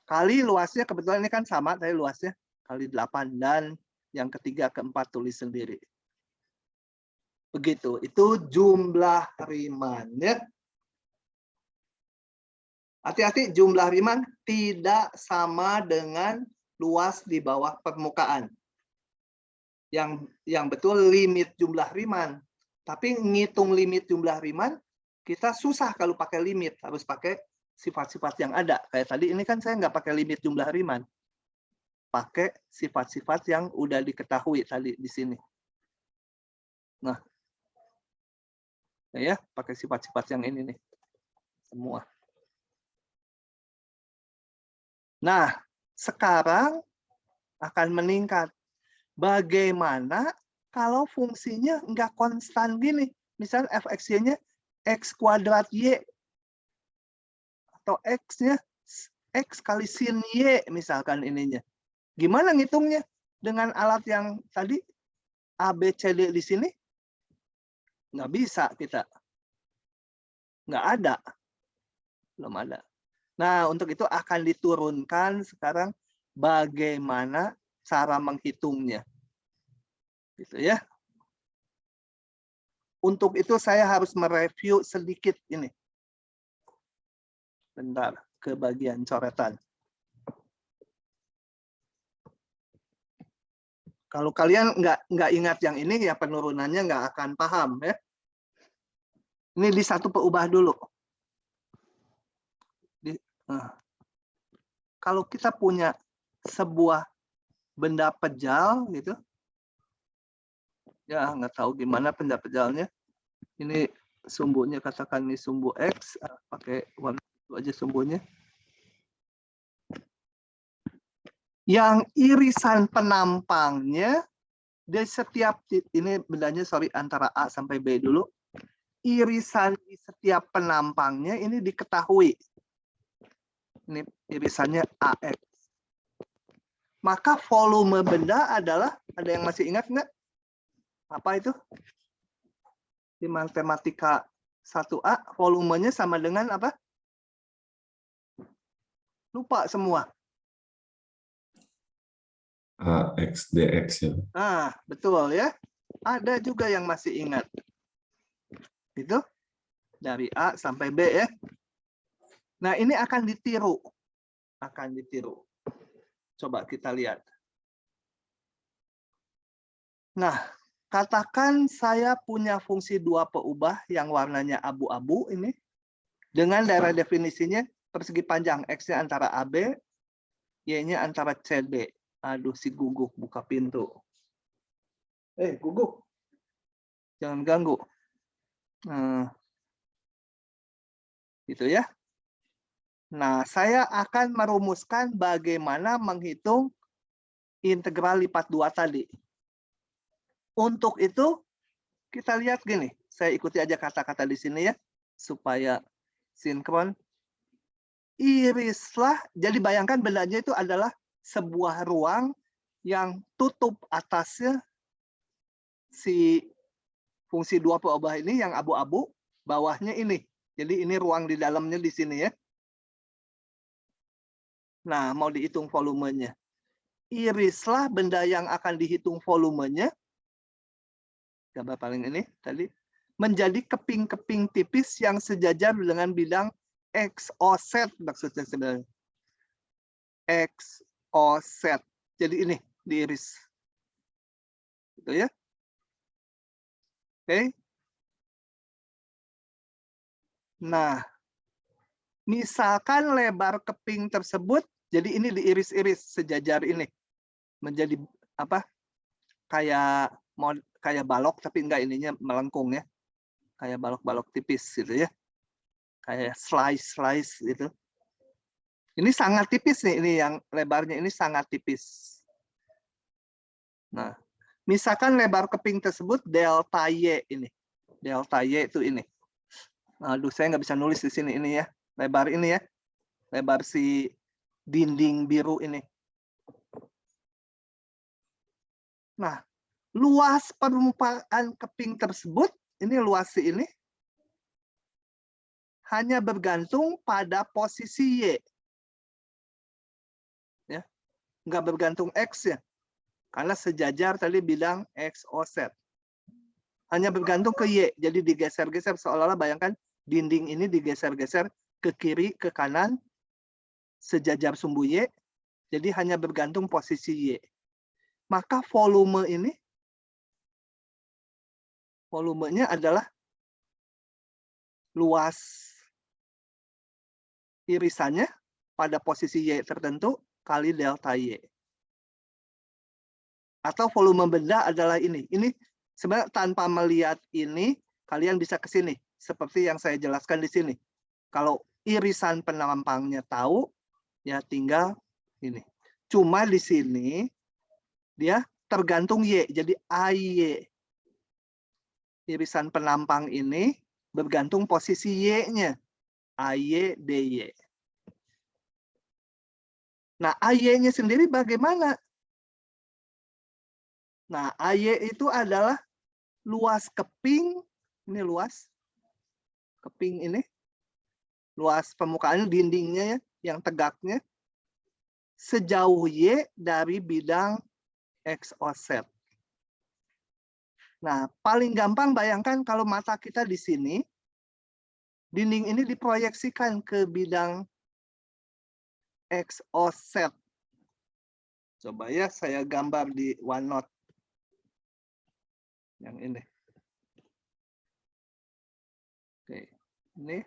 Kali luasnya, kebetulan ini kan sama tadi luasnya. Kali 8. Dan yang ketiga, keempat tulis sendiri. Begitu. Itu jumlah Riemann. Ya. Hati-hati, jumlah Riemann tidak sama dengan luas di bawah permukaan. Yang betul limit jumlah Riemann. Tapi ngitung limit jumlah Riemann, kita susah kalau pakai limit. Harus pakai sifat-sifat yang ada. Kayak tadi ini kan saya nggak pakai limit jumlah Riemann. Pakai sifat-sifat yang udah diketahui tadi di sini. Nah, ya pakai sifat-sifat yang ini nih. Semua. Nah, sekarang akan meningkat. Bagaimana kalau fungsinya nggak konstan gini? Misal fx-y-nya x kuadrat y. Atau x-nya x kali sin y misalkan ininya. Gimana ngitungnya? Dengan alat yang tadi A, B, C, D di sini? Nggak bisa kita. Nggak ada. Belum ada. Nah, untuk itu akan diturunkan sekarang bagaimana cara menghitungnya. Gitu ya. Untuk itu saya harus mereview sedikit ini. Bentar, ke bagian coretan. Kalau kalian nggak ingat yang ini, ya penurunannya nggak akan paham. Ya. Ini di satu peubah dulu. Kalau kita punya sebuah benda pejal, gitu, ya nggak tahu gimana benda pejalnya. Ini sumbunya, katakan ini sumbu X, pakai warna itu aja sumbunya. Yang irisan penampangnya di setiap, ini bendanya sorry antara A sampai B dulu. Irisan di setiap penampangnya ini diketahui. Ini irisannya AX. Maka volume benda adalah, ada yang masih ingat nggak? Apa itu? Di matematika 1A, volumenya sama dengan apa? Lupa semua. AX, DX ya. Nah, betul ya. Ada juga yang masih ingat. Itu dari A sampai B ya. Nah, ini akan ditiru. Akan ditiru. Coba kita lihat. Nah, katakan saya punya fungsi dua peubah yang warnanya abu-abu ini. Dengan daerah definisinya persegi panjang. X-nya antara AB, Y-nya antara CD. Aduh, si Guguk buka pintu. Guguk. Jangan ganggu. Gitu ya. Nah, saya akan merumuskan bagaimana menghitung integral lipat 2 tadi. Untuk itu, kita lihat gini. Saya ikuti aja kata-kata di sini ya. Supaya sinkron. Irislah. Jadi bayangkan bendanya itu adalah sebuah ruang yang tutup atasnya si fungsi 2 perubahan ini yang abu-abu, bawahnya ini. Jadi ini ruang di dalamnya di sini ya. Nah, mau dihitung volumenya. Irislah benda yang akan dihitung volumenya. Gambar paling ini tadi. Menjadi keping-keping tipis yang sejajar dengan bidang X offset maksudnya sebenarnya. X offset. Jadi ini diiris. Gitu ya. Oke. Nah, misalkan lebar keping tersebut, jadi ini diiris-iris sejajar ini. Menjadi apa? Kayak balok tapi enggak, ininya melengkung ya. Kayak balok-balok tipis gitu ya. Kayak slice gitu. Ini sangat tipis nih, ini yang lebarnya ini sangat tipis. Nah, misalkan lebar keping tersebut delta Y ini. Delta Y itu ini. Aduh, saya nggak bisa nulis di sini ini ya. Lebar ini ya. Lebar si dinding biru ini. Nah, luas permukaan keping tersebut, ini luas si ini, hanya bergantung pada posisi Y. Ya. Nggak bergantung X ya. Karena sejajar tadi bilang X offset. Hanya bergantung ke Y. Jadi digeser-geser seolah-olah bayangkan dinding ini digeser-geser ke kiri, ke kanan, sejajar sumbu Y. Jadi hanya bergantung posisi Y. Maka volume ini, volumenya adalah luas irisannya pada posisi Y tertentu kali delta Y. Atau volume benda adalah ini. Ini sebenarnya tanpa melihat ini, kalian bisa ke sini. Seperti yang saya jelaskan di sini. Kalau irisan penampangnya tahu, ya tinggal ini. Cuma di sini, dia tergantung Y. Jadi AY. Irisan penampang ini bergantung posisi Y-nya. AY, DY. Nah, AY-nya sendiri bagaimana? Nah, AY itu adalah luas keping, ini luas keping ini, luas permukaan dindingnya ya, yang tegaknya, sejauh Y dari bidang X offset. Nah, paling gampang bayangkan kalau mata kita di sini, dinding ini diproyeksikan ke bidang X offset. Coba ya, saya gambar di OneNote. Yang ini. Oke, ini.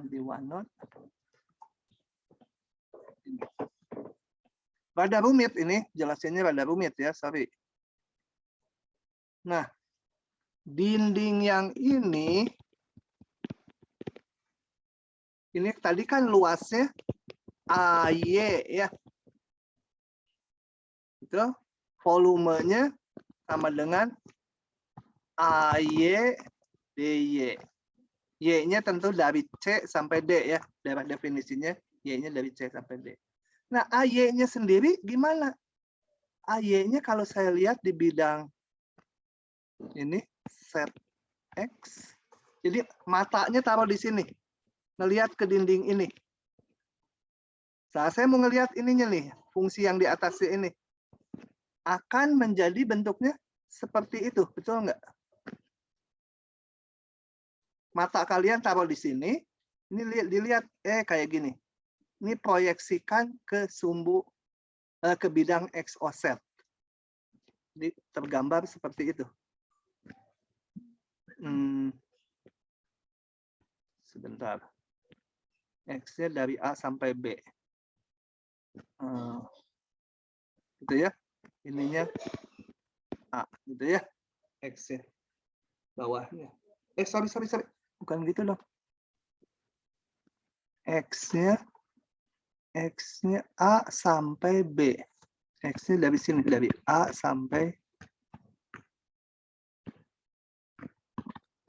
Di OneNote. Rada rumit ini, jelasinnya rada rumit ya, sorry. Nah, dinding yang ini tadi kan luasnya AY ya. Itu volumenya sama dengan AY DY. Y-nya tentu dari C sampai D ya. Daerah definisinya Y-nya dari C sampai D. Nah, AY-nya sendiri gimana? AY-nya kalau saya lihat di bidang ini set X. Jadi matanya taruh di sini. Ngelihat ke dinding ini. Nah, saya mau ngelihat ininya nih, fungsi yang di atas ini. Akan menjadi bentuknya seperti itu, betul nggak? Mata kalian taruh di sini, ini dilihat kayak gini. Ini proyeksikan ke sumbu ke bidang X offset. Jadi tergambar seperti itu. Sebentar. X-nya dari A sampai B. Gitu ya. Ininya A, gitu ya. X-nya. Bawahnya. Sorry. Bukan gitu dong. X-nya A sampai B. X-nya dari sini, dari A sampai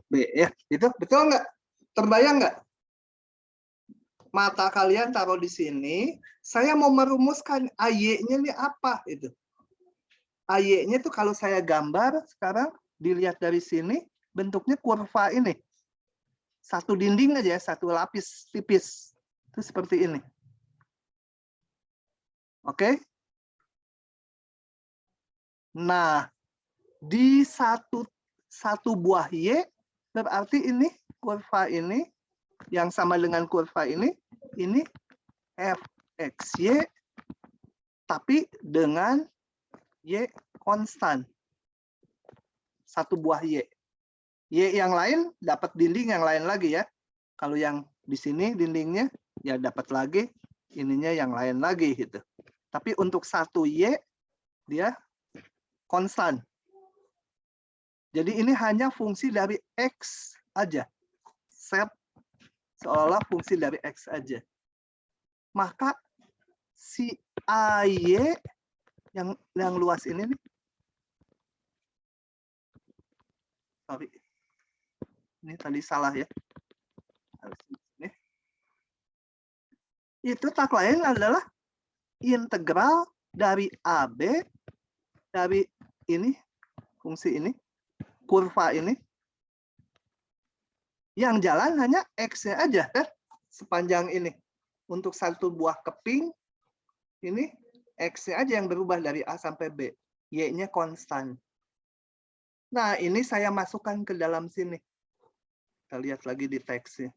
B ya. Itu betul nggak? Terbayang nggak? Mata kalian taruh di sini, saya mau merumuskan AY-nya ini apa itu? AY-nya tuh kalau saya gambar sekarang, dilihat dari sini, bentuknya kurva ini. Satu dinding aja, satu lapis tipis. Itu seperti ini. Oke? Nah, di satu buah Y, berarti ini kurva ini, yang sama dengan kurva ini fxy, tapi dengan Y konstan. Satu buah Y. Y yang lain dapat dinding yang lain lagi ya. Kalau yang di sini dindingnya ya dapat lagi ininya yang lain lagi gitu. Tapi untuk satu Y dia konstan. Jadi ini hanya fungsi dari X aja. Set seolah fungsi dari X aja. Maka si AY yang luas ini nih. Sorry. Ini tadi salah ya. Itu tak lain adalah integral dari AB dari ini fungsi ini kurva ini yang jalan hanya X-nya aja kan sepanjang ini. Untuk satu buah keping ini X-nya aja yang berubah dari A sampai B. Y-nya konstan. Nah, ini saya masukkan ke dalam sini. Kita lihat lagi di teksnya.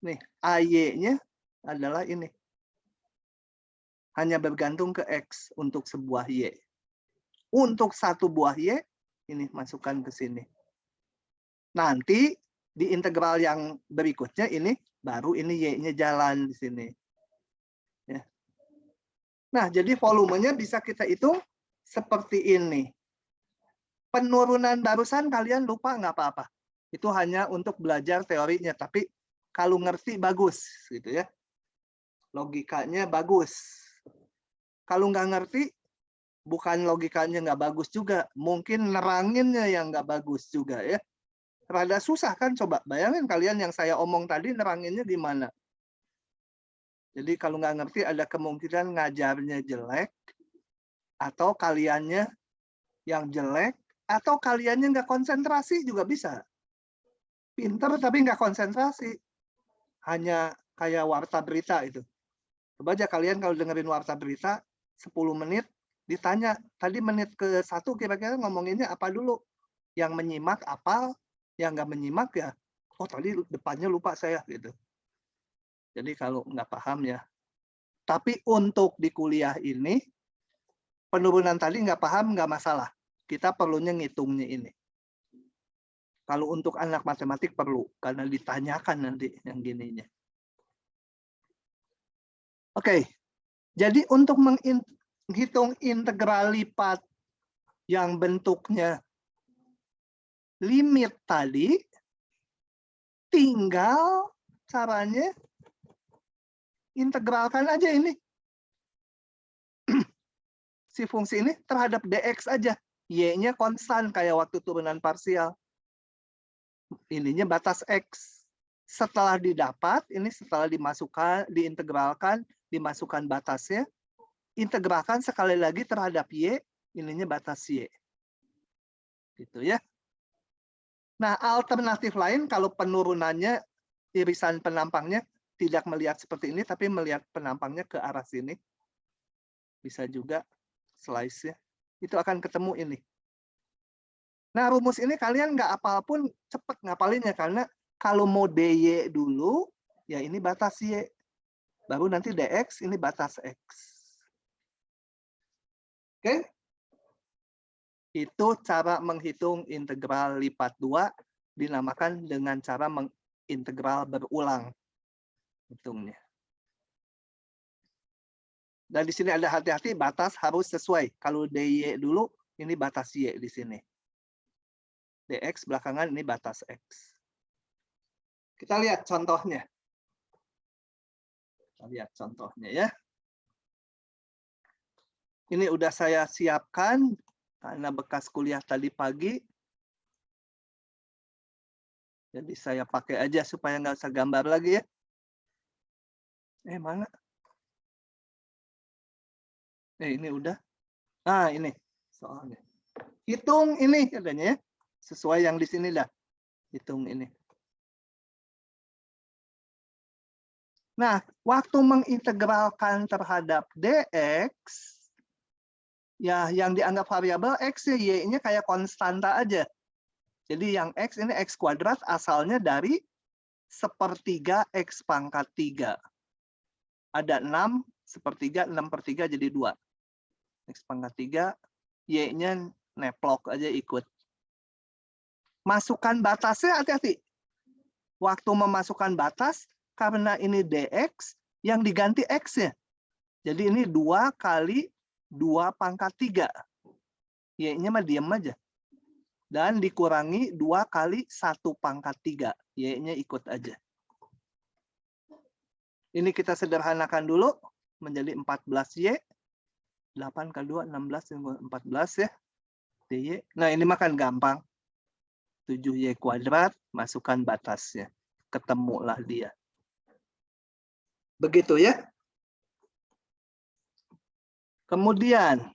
Nih, AY-nya adalah ini. Hanya bergantung ke X untuk sebuah Y. Untuk satu buah Y, ini masukkan ke sini. Nanti di integral yang berikutnya ini, baru ini Y-nya jalan di sini. Ya. Nah, jadi volumenya bisa kita hitung seperti ini. Penurunan barusan kalian lupa nggak apa-apa. Itu hanya untuk belajar teorinya, tapi kalau ngerti bagus gitu ya. Logikanya bagus. Kalau nggak ngerti, bukan logikanya nggak bagus juga, mungkin neranginnya yang nggak bagus juga ya. Rada susah kan, coba bayangin kalian yang saya omong tadi neranginnya gimana. Jadi kalau nggak ngerti ada kemungkinan ngajarnya jelek, atau kaliannya yang jelek, atau kaliannya nggak konsentrasi juga bisa. Pinter tapi nggak konsentrasi. Hanya kayak warta berita itu. Coba aja kalian kalau dengerin warta berita, 10 menit, ditanya, tadi menit ke-1 kira-kira ngomonginnya apa dulu? Yang menyimak apa, yang nggak menyimak ya, oh tadi depannya lupa saya gitu. Jadi kalau nggak paham ya. Tapi untuk di kuliah ini, penurunan tadi nggak paham nggak masalah. Kita perlunya ngitungnya ini. Kalau untuk anak matematik perlu, karena ditanyakan nanti yang gininya. Oke, jadi untuk menghitung integral lipat yang bentuknya limit tadi, tinggal caranya integralkan aja ini. Si fungsi ini terhadap dx aja. Y-nya konstan kayak waktu turunan parsial. Ininya batas X. Setelah didapat, ini setelah dimasukkan, diintegralkan, dimasukkan batasnya, integralkan sekali lagi terhadap Y, ininya batas Y. Gitu ya. Nah, alternatif lain kalau penurunannya, irisan penampangnya tidak melihat seperti ini, tapi melihat penampangnya ke arah sini. Bisa juga slice-nya. Itu akan ketemu ini. Nah, rumus ini kalian nggak apal pun cepet ngapalinnya, karena kalau mau DY dulu, ya ini batas Y. Baru nanti DX, ini batas X. Oke? Itu cara menghitung integral lipat 2, dinamakan dengan cara mengintegral berulang. Hitungnya. Dan di sini ada hati-hati, batas harus sesuai. Kalau DY dulu, ini batas Y di sini. DX belakangan, ini batas X. Kita lihat contohnya. Kita lihat contohnya ya. Ini udah saya siapkan, karena bekas kuliah tadi pagi. Jadi saya pakai aja supaya nggak usah gambar lagi ya. Mana? Ini udah. Nah, ini soalnya. Hitung ini katanya ya. Sesuai yang di sini dah. Hitung ini. Nah, waktu mengintegralkan terhadap dx, ya yang dianggap variabel x ya, y-nya kayak konstanta aja. Jadi yang x ini x kuadrat asalnya dari 1/3 x pangkat 3. Ada 6, 1/3, 6/3 jadi 2. X pangkat 3, y-nya neplok aja ikut. Masukkan batasnya hati-hati. Waktu memasukkan batas, karena ini dx, yang diganti x-nya. Jadi ini 2 kali 2 pangkat 3. Y-nya mah diam aja. Dan dikurangi 2 kali 1 pangkat 3. Y-nya ikut aja. Ini kita sederhanakan dulu. Menjadi 14Y. 8 kali 2, 16, 14 ya. dy. Nah ini makan gampang. 7Y kuadrat, masukkan batasnya. Ketemulah dia. Begitu ya. Kemudian,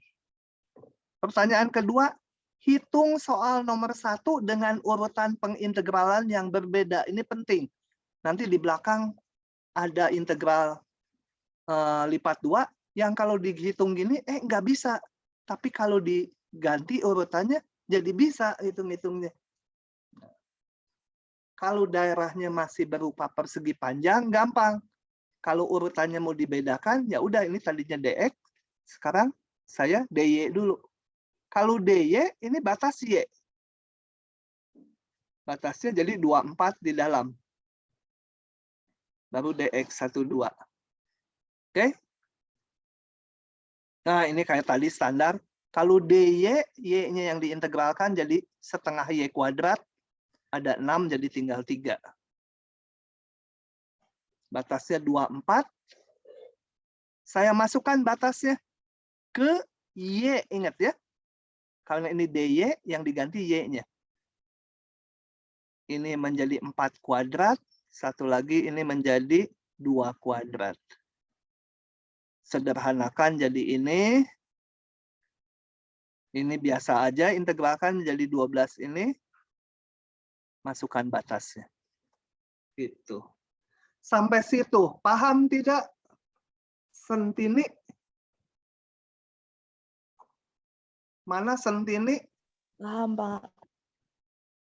pertanyaan kedua, hitung soal nomor 1 dengan urutan pengintegralan yang berbeda. Ini penting. Nanti di belakang ada integral lipat 2, yang kalau dihitung gini, nggak bisa. Tapi kalau diganti urutannya, jadi bisa hitung-hitungnya. Kalau daerahnya masih berupa persegi panjang, gampang. Kalau urutannya mau dibedakan, ya udah ini tadinya dx, sekarang saya dy dulu. Kalau dy ini batas y. Batasnya jadi 24 di dalam. Baru dx 12. Oke? Nah, ini kayak tadi standar. Kalau dy, y-nya yang diintegralkan jadi setengah y kuadrat. Ada 6 jadi tinggal 3. Batasnya 24. Saya masukkan batasnya ke y, ingat ya. Karena ini dy, yang diganti y-nya. Ini menjadi 4 kuadrat. Satu lagi ini menjadi 2 kuadrat. Sederhanakan jadi ini. Ini biasa aja, integralkan menjadi 12 ini. Masukkan batasnya. Gitu. Sampai situ, paham tidak? Sentini. Mana Sentini? Paham, Pak.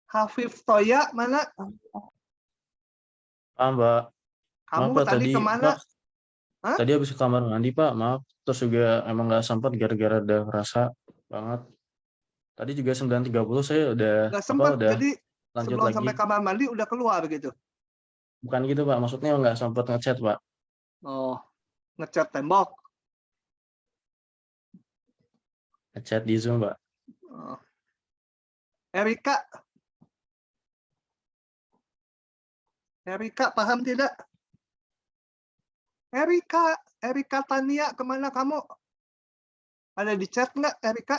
Hafif Toya, mana? Paham, Pak. Kamu Maaf, Pak, tadi kemana? Pak, tadi habis ke kamar mandi, Pak. Maaf. Terus juga emang nggak sempat gara-gara ada rasa banget. Tadi juga 9.30 saya udah Nggak sempat, udah jadi lanjut sebelum lagi. sampai kamar mandi udah keluar gitu. Bukan gitu, Pak. Maksudnya nggak sempat ngechat, Pak. Oh, ngecat tembok. Ngechat di Zoom, Pak. Oh. Erika. Erika, paham tidak? Erika Tania, kemana kamu? Ada di chat nggak, Erika?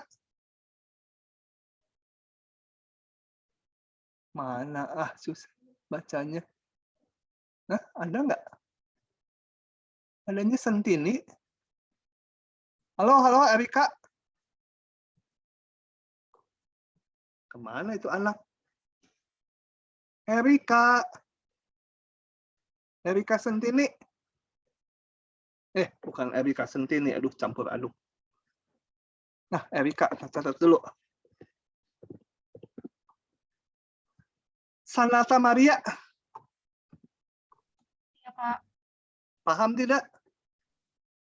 Mana? Ah, susah bacanya. Nah, ada nggak? Adanya Sentini. Halo, Erika. Kemana itu anak? Erika. Erika Sentini. Bukan Erika Sentini. Aduh, campur aduk. Nah, Erika, catat dulu. Sanata Maria. Iya, Pak. Paham tidak?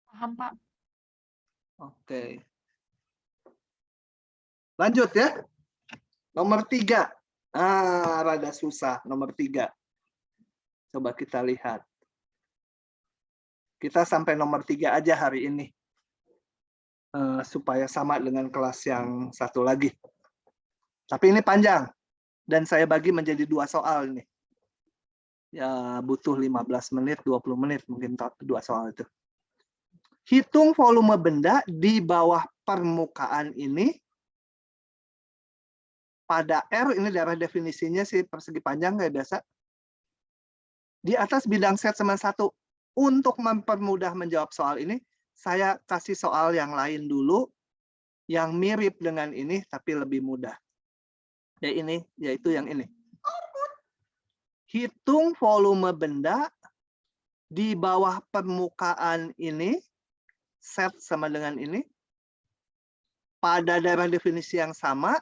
Paham, Pak. Oke. Lanjut ya. Nomor 3. Rada susah. Nomor 3. Coba kita lihat. Kita sampai nomor 3 aja hari ini. Supaya sama dengan kelas yang satu lagi. Tapi ini panjang. Dan saya bagi menjadi 2 soal ini. Ya butuh 15 menit, 20 menit mungkin 2 soal itu. Hitung volume benda di bawah permukaan ini pada R, ini daerah definisinya sih persegi panjang kayak biasa. Di atas bidang set sama 1. Untuk mempermudah menjawab soal ini, saya kasih soal yang lain dulu. yang mirip dengan ini tapi lebih mudah. Yaitu yang ini. Hitung volume benda di bawah permukaan ini, set sama dengan ini, pada daerah definisi yang sama,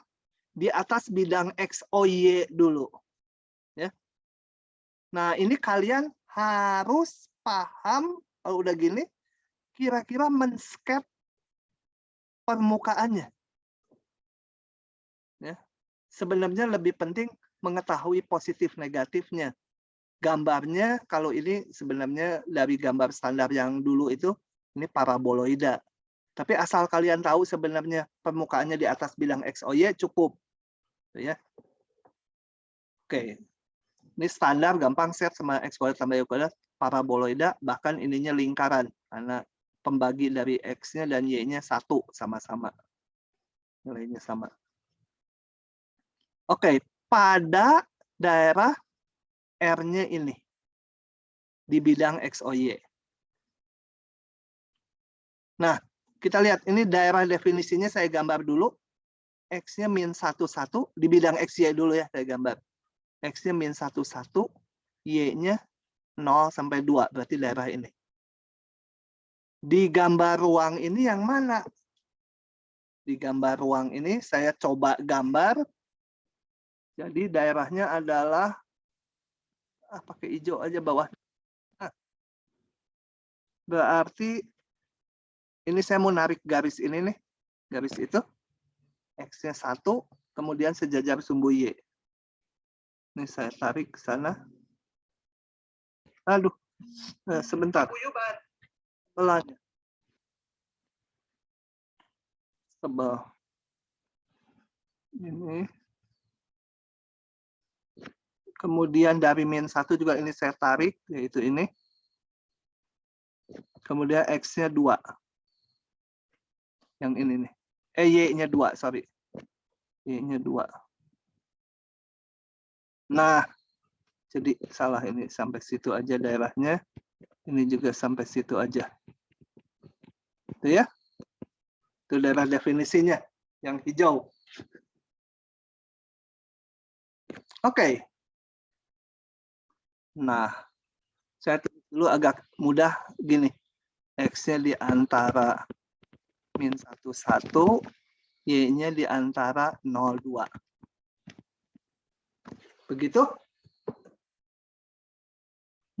di atas bidang X, O, Y dulu. Ya. Nah, ini kalian harus paham, kalau udah gini, kira-kira men-sketch permukaannya. Ya. Sebenarnya lebih penting mengetahui positif negatifnya. Gambarnya kalau ini sebenarnya dari gambar standar yang dulu itu ini paraboloida. Tapi asal kalian tahu sebenarnya permukaannya di atas bidang X, O, Y cukup. Ya. Oke. Ini standar gampang set sama X kuadrat tambah Y kuadrat paraboloida, bahkan ininya lingkaran karena pembagi dari X-nya dan Y-nya satu sama-sama. Nilainya sama. Oke, pada daerah R-nya ini di bidang X, O, Y. Nah, kita lihat ini daerah definisinya saya gambar dulu. X-nya -1, 1. Di bidang X, Y dulu ya saya gambar. X-nya -1, 1. Y-nya 0 sampai 2. Berarti daerah ini. Di gambar ruang ini yang mana? Di gambar ruang ini saya coba gambar. Jadi daerahnya adalah pakai hijau aja bawah. Nah, berarti ini saya mau narik garis ini nih. Garis itu. X-nya 1, kemudian sejajar sumbu Y. Ini saya tarik ke sana. Aduh, sebentar. Pelan. Sebel. Ini. Kemudian dari -1 juga ini saya tarik, yaitu ini. Kemudian X-nya 2. Yang ini nih. Y-nya 2, sorry. Y-nya 2. Nah, jadi salah ini sampai situ aja daerahnya. Ini juga sampai situ aja. Itu ya. Itu daerah definisinya yang hijau. Oke. Nah, saya tulis dulu agak mudah gini. X-nya di antara -1, 1. Y-nya di antara 0, 2. Begitu?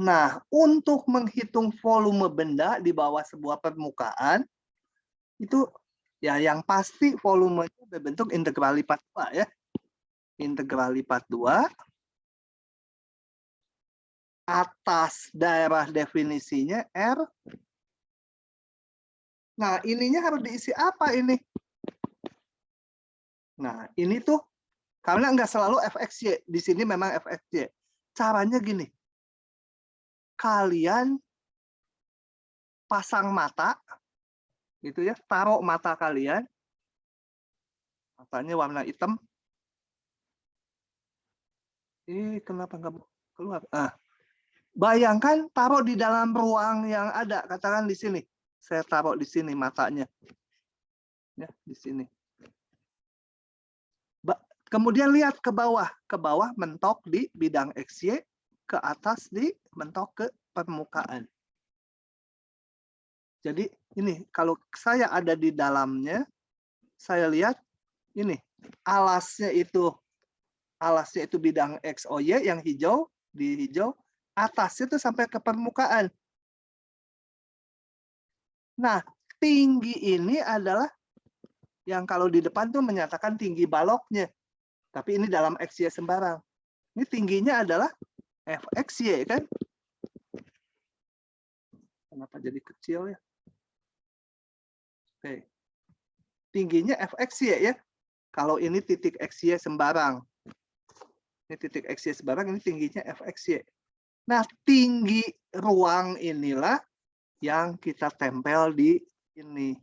Nah, untuk menghitung volume benda di bawah sebuah permukaan, itu ya yang pasti volumenya berbentuk integral lipat 2 ya. Integral lipat 2 atas daerah definisinya R. Nah, ininya harus diisi apa ini? Nah, ini tuh karena nggak selalu fxy. Di sini memang fxy. Caranya gini. Kalian pasang mata, gitu ya, taruh mata kalian. Matanya warna hitam. Kenapa nggak keluar? Bayangkan taruh di dalam ruang yang ada, katakan di sini. Saya taruh di sini matanya. Ya, di sini. Kemudian lihat ke bawah. Ke bawah mentok di bidang XY, ke atas di mentok ke permukaan. Jadi ini kalau saya ada di dalamnya, saya lihat ini alasnya itu bidang X, O, Y yang hijau, di hijau, atasnya itu sampai ke permukaan. Nah, tinggi ini adalah yang kalau di depan tuh menyatakan tinggi baloknya. Tapi ini dalam XY sembarang. Ini tingginya adalah Fxy kan? Kenapa jadi kecil ya? Oke. Tingginya Fxy ya. Kalau ini titik XY sembarang. Ini titik XY sembarang, ini tingginya Fxy. Nah, tinggi ruang inilah yang kita tempel di ini.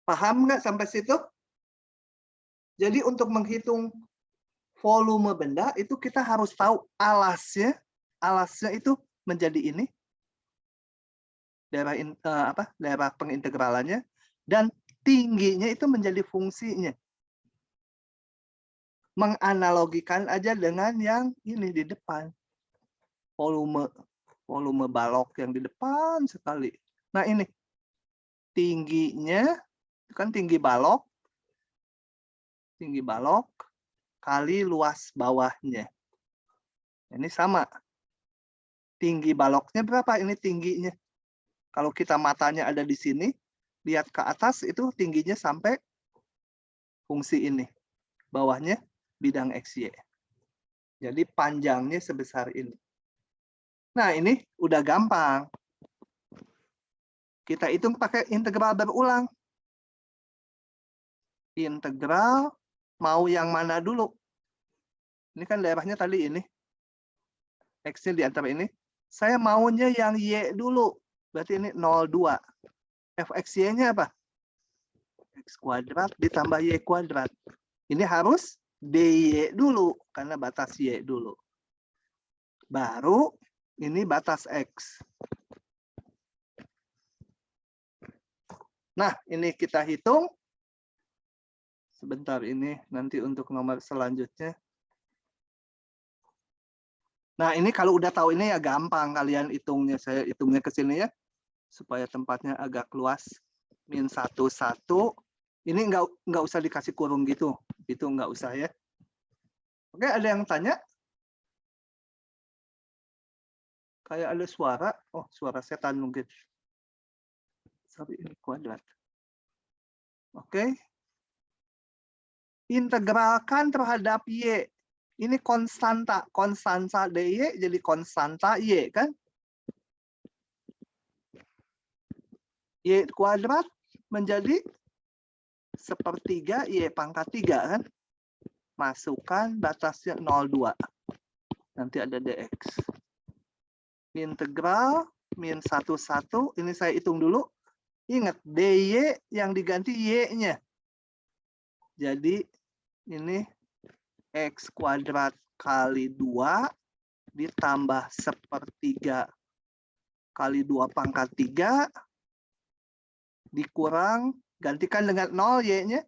Paham nggak sampai situ? Jadi untuk menghitung volume benda itu kita harus tahu alasnya. Alasnya itu menjadi ini. daerah pengintegralannya, dan tingginya itu menjadi fungsinya. Menganalogikan aja dengan yang ini di depan. Volume balok yang di depan sekali. Nah ini, tingginya, kan tinggi balok kali luas bawahnya. Ini sama. Tinggi baloknya berapa? Ini tingginya. Kalau kita matanya ada di sini, lihat ke atas itu tingginya sampai fungsi ini. Bawahnya bidang XY. Jadi panjangnya sebesar ini. Nah, ini udah gampang. Kita hitung pakai integral berulang. Integral mau yang mana dulu? Ini kan daerahnya tadi ini. X-nya di antara ini. Saya maunya yang Y dulu. Berarti ini 0,2. Fxy-nya apa? X kuadrat ditambah Y kuadrat. Ini harus DY dulu, karena batas Y dulu. Baru ini batas X. Nah, ini kita hitung. Sebentar, ini nanti untuk nomor selanjutnya. Nah, ini kalau udah tahu ini ya gampang kalian hitungnya. Saya hitungnya ke sini ya, supaya tempatnya agak luas. Min 1, 1. Ini nggak usah dikasih kurung gitu. Itu nggak usah ya. Oke, ada yang tanya? Kayak ada suara. Oh, suara setan mungkin. Sorry, ini kuadrat. Oke. Integralkan terhadap Y. Ini konstanta. Konstanta DY jadi konstanta Y, kan? Y kuadrat menjadi sepertiga Y pangkat 3, kan? Masukkan batasnya 0,2. Nanti ada DX. Integral min 1, 1. Ini saya hitung dulu. Ingat, DY yang diganti Y-nya. Jadi, ini X kuadrat kali 2 ditambah sepertiga kali 2 pangkat 3 dikurang, gantikan dengan 0 Y-nya.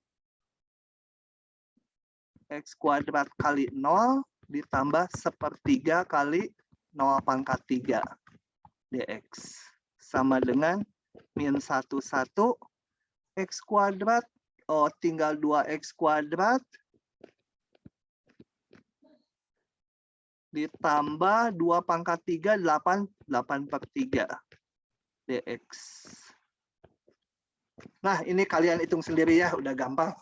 X kuadrat kali 0 ditambah sepertiga kali 0 pangkat 3 dx. Sama dengan min 1, 1. X kuadrat, oh tinggal 2X kuadrat ditambah 2 pangkat 3, 8, 8/3 dx. Nah, ini kalian hitung sendiri ya, udah gampang.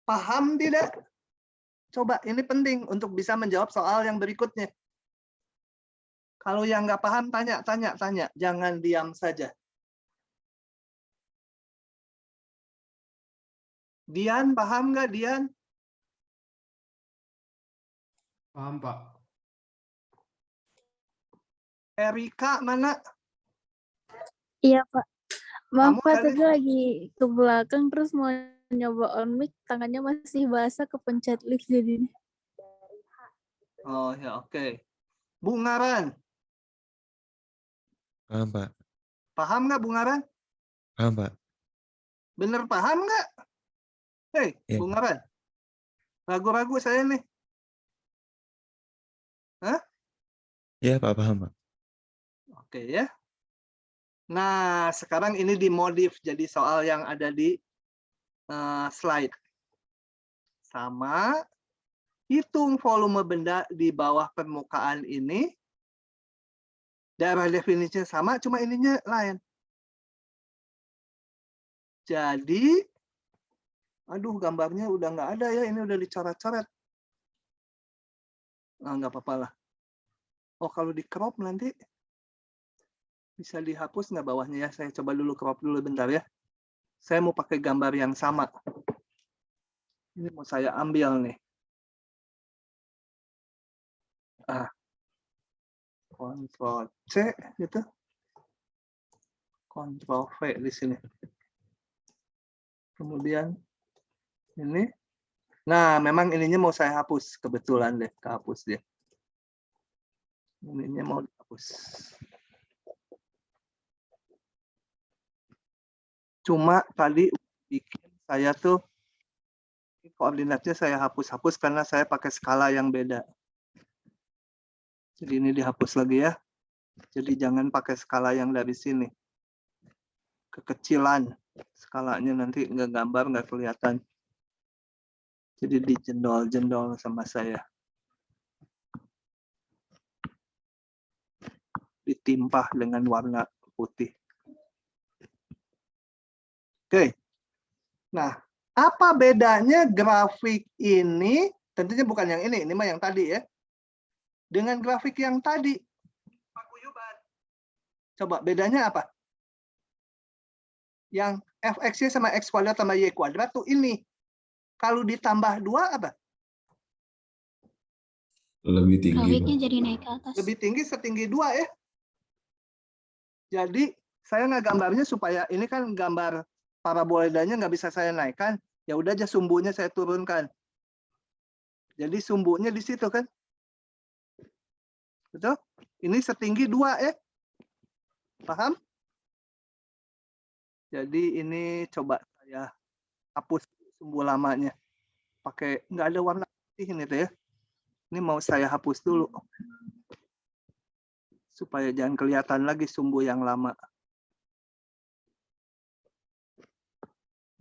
Paham tidak? Coba, ini penting untuk bisa menjawab soal yang berikutnya. Kalau yang nggak paham, tanya. Jangan diam saja. Dian, paham nggak, Dian? Paham, Pak. Erika, mana? Iya, Pak. Maaf, Kamu Pak, tadi? tadi lagi ke belakang terus mau nyoba on mic, tangannya masih basah kepencet lift jadi. Oh ya, oke. Bungaran, Paham, Pak. paham nggak Bungaran? Paham, Pak. Bener paham nggak? Hei, Iya. Bungaran. Ragu-ragu saya nih. Hah? Iya, Pak, paham, Pak. Oke ya. Nah, sekarang ini dimodif jadi soal yang ada di slide. Sama, hitung volume benda di bawah permukaan ini. Daerah definisinya sama, cuma ininya lain. Jadi, aduh gambarnya udah nggak ada ya, ini udah dicoret-coret. Nah, nggak apa-apa lah. Oh, kalau di crop nanti bisa dihapus nggak bawahnya ya? Saya coba dulu crop dulu bentar ya. Saya mau pakai gambar yang sama. Ini mau saya ambil nih. Ctrl C gitu. Ctrl V di sini. Kemudian ini. Nah, memang ininya mau saya hapus. Kebetulan deh, kehapus dia. Ininya mau dihapus. Cuma tadi bikin saya tuh koordinatnya saya hapus-hapus karena saya pakai skala yang beda. Jadi ini dihapus lagi ya. Jadi jangan pakai skala yang dari sini. Kekecilan skalanya nanti nggak gambar, nggak kelihatan. Jadi dijendol-jendol sama saya. Ditimpah dengan warna putih. Oke. Nah, apa bedanya grafik ini? Tentunya bukan yang ini mah yang tadi ya. Dengan grafik yang tadi. Pak Guyuban. Coba bedanya apa? Yang fx-y sama x kuadrat tambah y kuadrat tuh ini. Kalau ditambah 2 apa? Lebih tinggi, Grafiknya Pak. jadi naik ke atas. Lebih tinggi setinggi 2 ya. Jadi saya nggak gambarnya supaya ini kan gambar paraboidanya nggak bisa saya naikkan. Ya udah aja sumbunya saya turunkan. Jadi sumbunya di situ kan. Betul? Ini setinggi 2 ya. Paham? Jadi ini coba saya hapus sumbu lamanya. Pakai nggak ada warna putih ini tuh ya. Ini mau saya hapus dulu. Supaya jangan kelihatan lagi sumbu yang lama.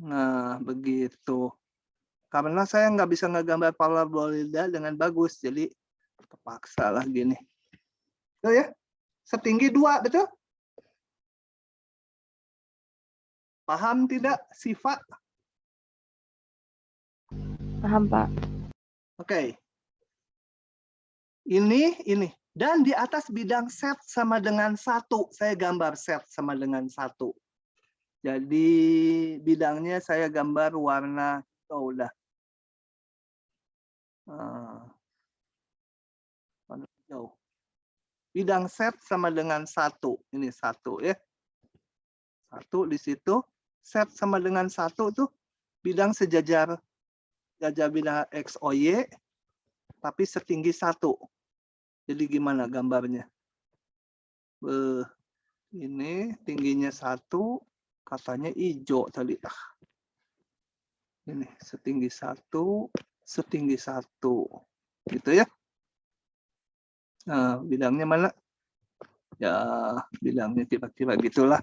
Nah, begitu. Karena saya nggak bisa ngegambar parabola dengan bagus, jadi terpaksa lah gini. Betul ya? Setinggi 2, betul? Paham tidak, Siva? Paham, Pak. Oke. Ini. Dan di atas bidang set sama dengan 1. Saya gambar set sama dengan 1. Jadi bidangnya saya gambar warna hijau udah. Warna hijau. Bidang set sama dengan 1. Ini 1 ya. 1 di situ. Set sama dengan 1 tuh bidang sejajar bidang X, O, Y. Tapi setinggi 1. Jadi gimana gambarnya? Ini tingginya 1. Katanya hijau tadi. Ini setinggi 1. Setinggi 1. Gitu ya. Nah, bidangnya mana? Ya, bidangnya kira-kira gitulah.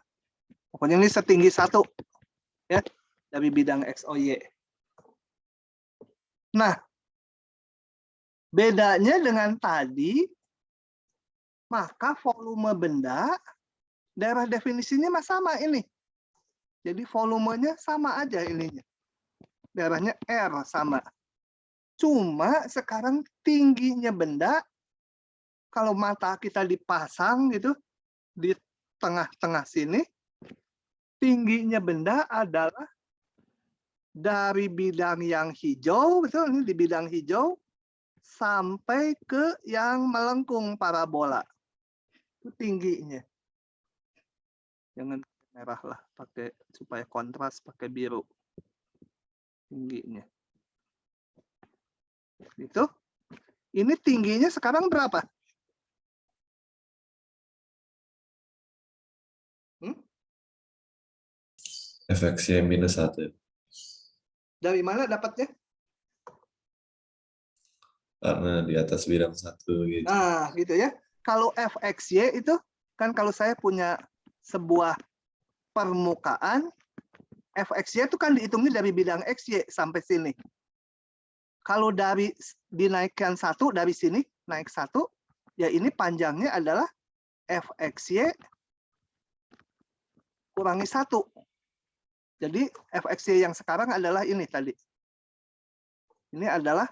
Pokoknya ini setinggi 1. Ya, dari bidang X, O, Y. Nah, bedanya dengan tadi, maka volume benda, daerah definisinya sama ini. Jadi volumenya sama aja ininya. Daerahnya R sama. Cuma sekarang tingginya benda, kalau mata kita dipasang gitu, di tengah-tengah sini, tingginya benda adalah dari bidang yang hijau, betul ini di bidang hijau, sampai ke yang melengkung parabola. Itu tingginya. Jangan merah lah, pakai supaya kontras pakai biru. Tingginya. Itu. Ini tingginya sekarang berapa? Fx-nya -1. Dari mana dapatnya? Karena di atas bidang 1 gitu. Nah, gitu ya. Kalau fxy itu kan kalau saya punya sebuah permukaan, fxy itu kan dihitungnya dari bidang xy sampai sini. Kalau dari dinaikkan 1 dari sini, naik 1, ya ini panjangnya adalah fxy kurangi 1. Jadi fxy yang sekarang adalah ini tadi. Ini adalah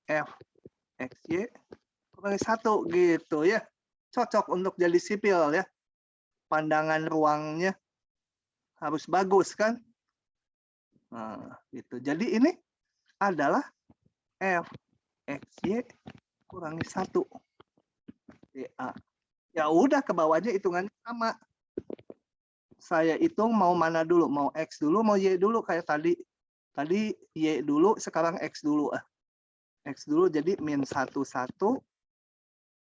fxy kurangi 1 gitu ya. Cocok untuk jadi sipil ya. Pandangan ruangnya harus bagus kan. Nah, gitu. Jadi ini adalah fxy kurangi 1 dA. Ya udah ke bawahnya hitungannya sama. Saya hitung mau mana dulu, mau X dulu, mau Y dulu kayak tadi. Tadi Y dulu, sekarang X dulu. X dulu jadi -1, 1.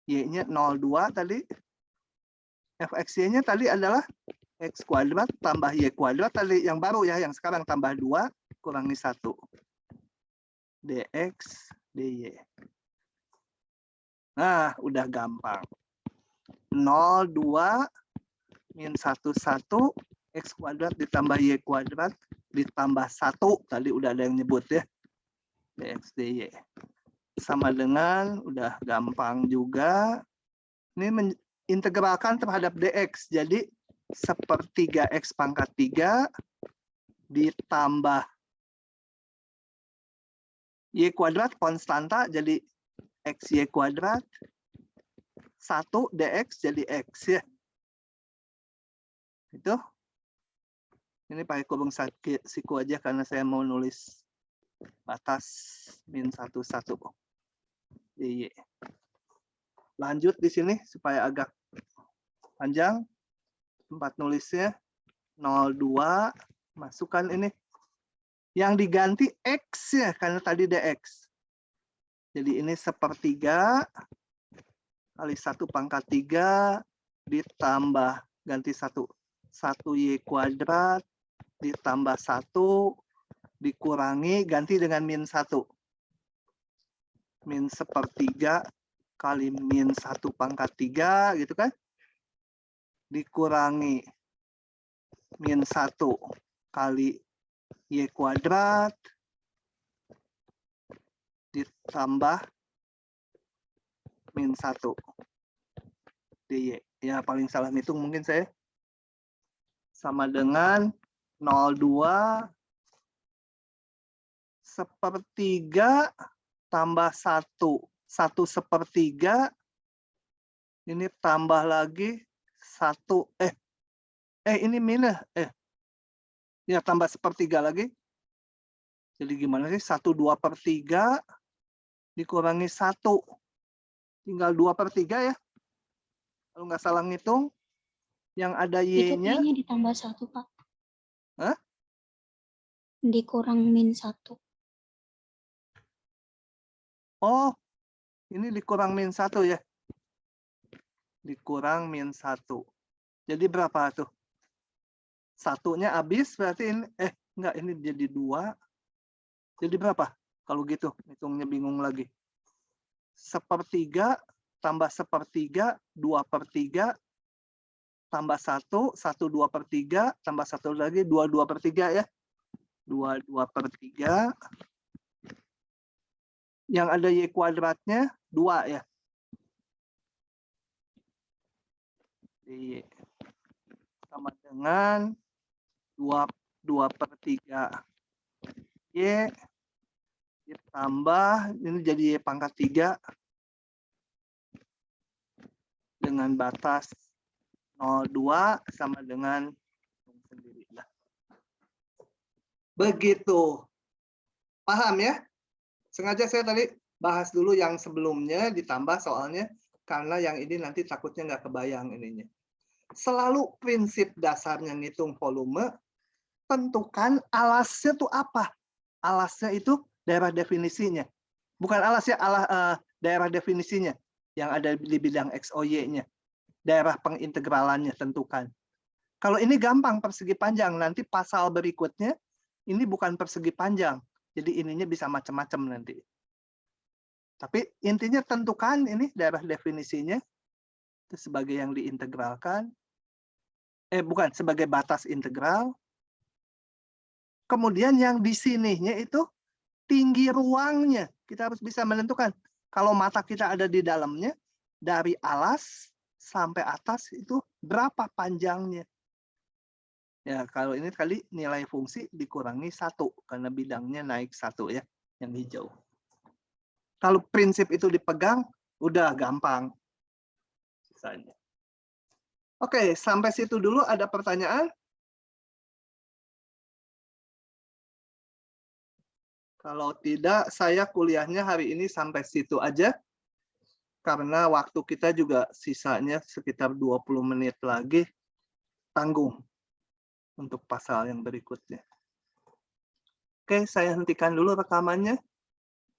Y-nya 0,2 tadi. Fxy-nya tadi adalah X kuadrat tambah Y kuadrat tadi yang baru ya, yang sekarang tambah 2 kurangi 1. Dx dy. Nah, udah gampang. 0, 2, min 1, 1, X kuadrat ditambah Y kuadrat ditambah 1. Tadi udah ada yang nyebut ya. Dx dy. Sama dengan, udah gampang juga. Ini integralkan terhadap dx. Jadi, sepertiga X pangkat 3 ditambah Y kuadrat konstanta jadi XY kuadrat. 1 dx jadi X ya. Itu. Ini pakai kurung siku aja karena saya mau nulis batas min 1, 1. dy. Lanjut di sini supaya agak panjang. Tempat nulisnya 02. Masukkan ini. Yang diganti X ya, karena tadi dx. Jadi ini sepertiga kali 1 pangkat 3 ditambah ganti 1. 1y kuadrat ditambah 1 dikurangi ganti dengan min 1. Min sepertiga kali min 1 pangkat 3 gitu kan. Dikurangi min 1 kali y kuadrat ditambah min 1 dy. Ya paling salah hitung mungkin saya. Sama dengan 02 sepertiga tambah 1. 1 sepertiga. Ini tambah lagi 1. Ini minus. Ya tambah sepertiga lagi. Jadi gimana sih? 1/2/3 dikurangi 1. Tinggal 2/3 ya. Kalau nggak salah ngitung. Yang ada Itu Y-nya. kayaknya ditambah 1, Pak. Hah? Dikurang min 1. Oh, ini dikurang min 1 ya. Dikurang min 1. Jadi berapa tuh? Satunya habis berarti ini. Enggak, ini jadi 2. Jadi berapa? Kalau gitu, hitungnya bingung lagi. Sepertiga tambah sepertiga, 2/3 tambah 1, 1/2/3 tambah 1 lagi 2/2/3 ya. 2/2/3. Yang ada y kuadratnya 2 ya. Y sama dengan 2/3 y ditambah ini jadi y pangkat 3 dengan batas 02 sama dengan sendiri. Begitu. Paham ya? Sengaja saya tadi bahas dulu yang sebelumnya ditambah soalnya karena yang ini nanti takutnya nggak kebayang ininya. Selalu prinsip dasarnya ngitung volume, tentukan alasnya tuh apa. Alasnya itu daerah definisinya. Bukan alasnya, daerah definisinya yang ada di bidang XOY-nya. Daerah pengintegralannya tentukan. Kalau ini gampang persegi panjang, nanti pasal berikutnya ini bukan persegi panjang. Jadi ininya bisa macam-macam nanti. Tapi intinya tentukan ini daerah definisinya itu sebagai yang diintegralkan. Bukan, sebagai batas integral. Kemudian yang di sininya itu tinggi ruangnya. Kita harus bisa menentukan. Kalau mata kita ada di dalamnya, dari alas sampai atas itu berapa panjangnya. Ya, kalau ini kali nilai fungsi dikurangi 1 karena bidangnya naik 1 ya, yang hijau. Kalau prinsip itu dipegang, udah gampang. Sisanya. Oke, sampai situ dulu ada pertanyaan? Kalau tidak, saya kuliahnya hari ini sampai situ aja. Karena waktu kita juga sisanya sekitar 20 menit lagi. Tanggung untuk pasal yang berikutnya. Oke, saya hentikan dulu rekamannya.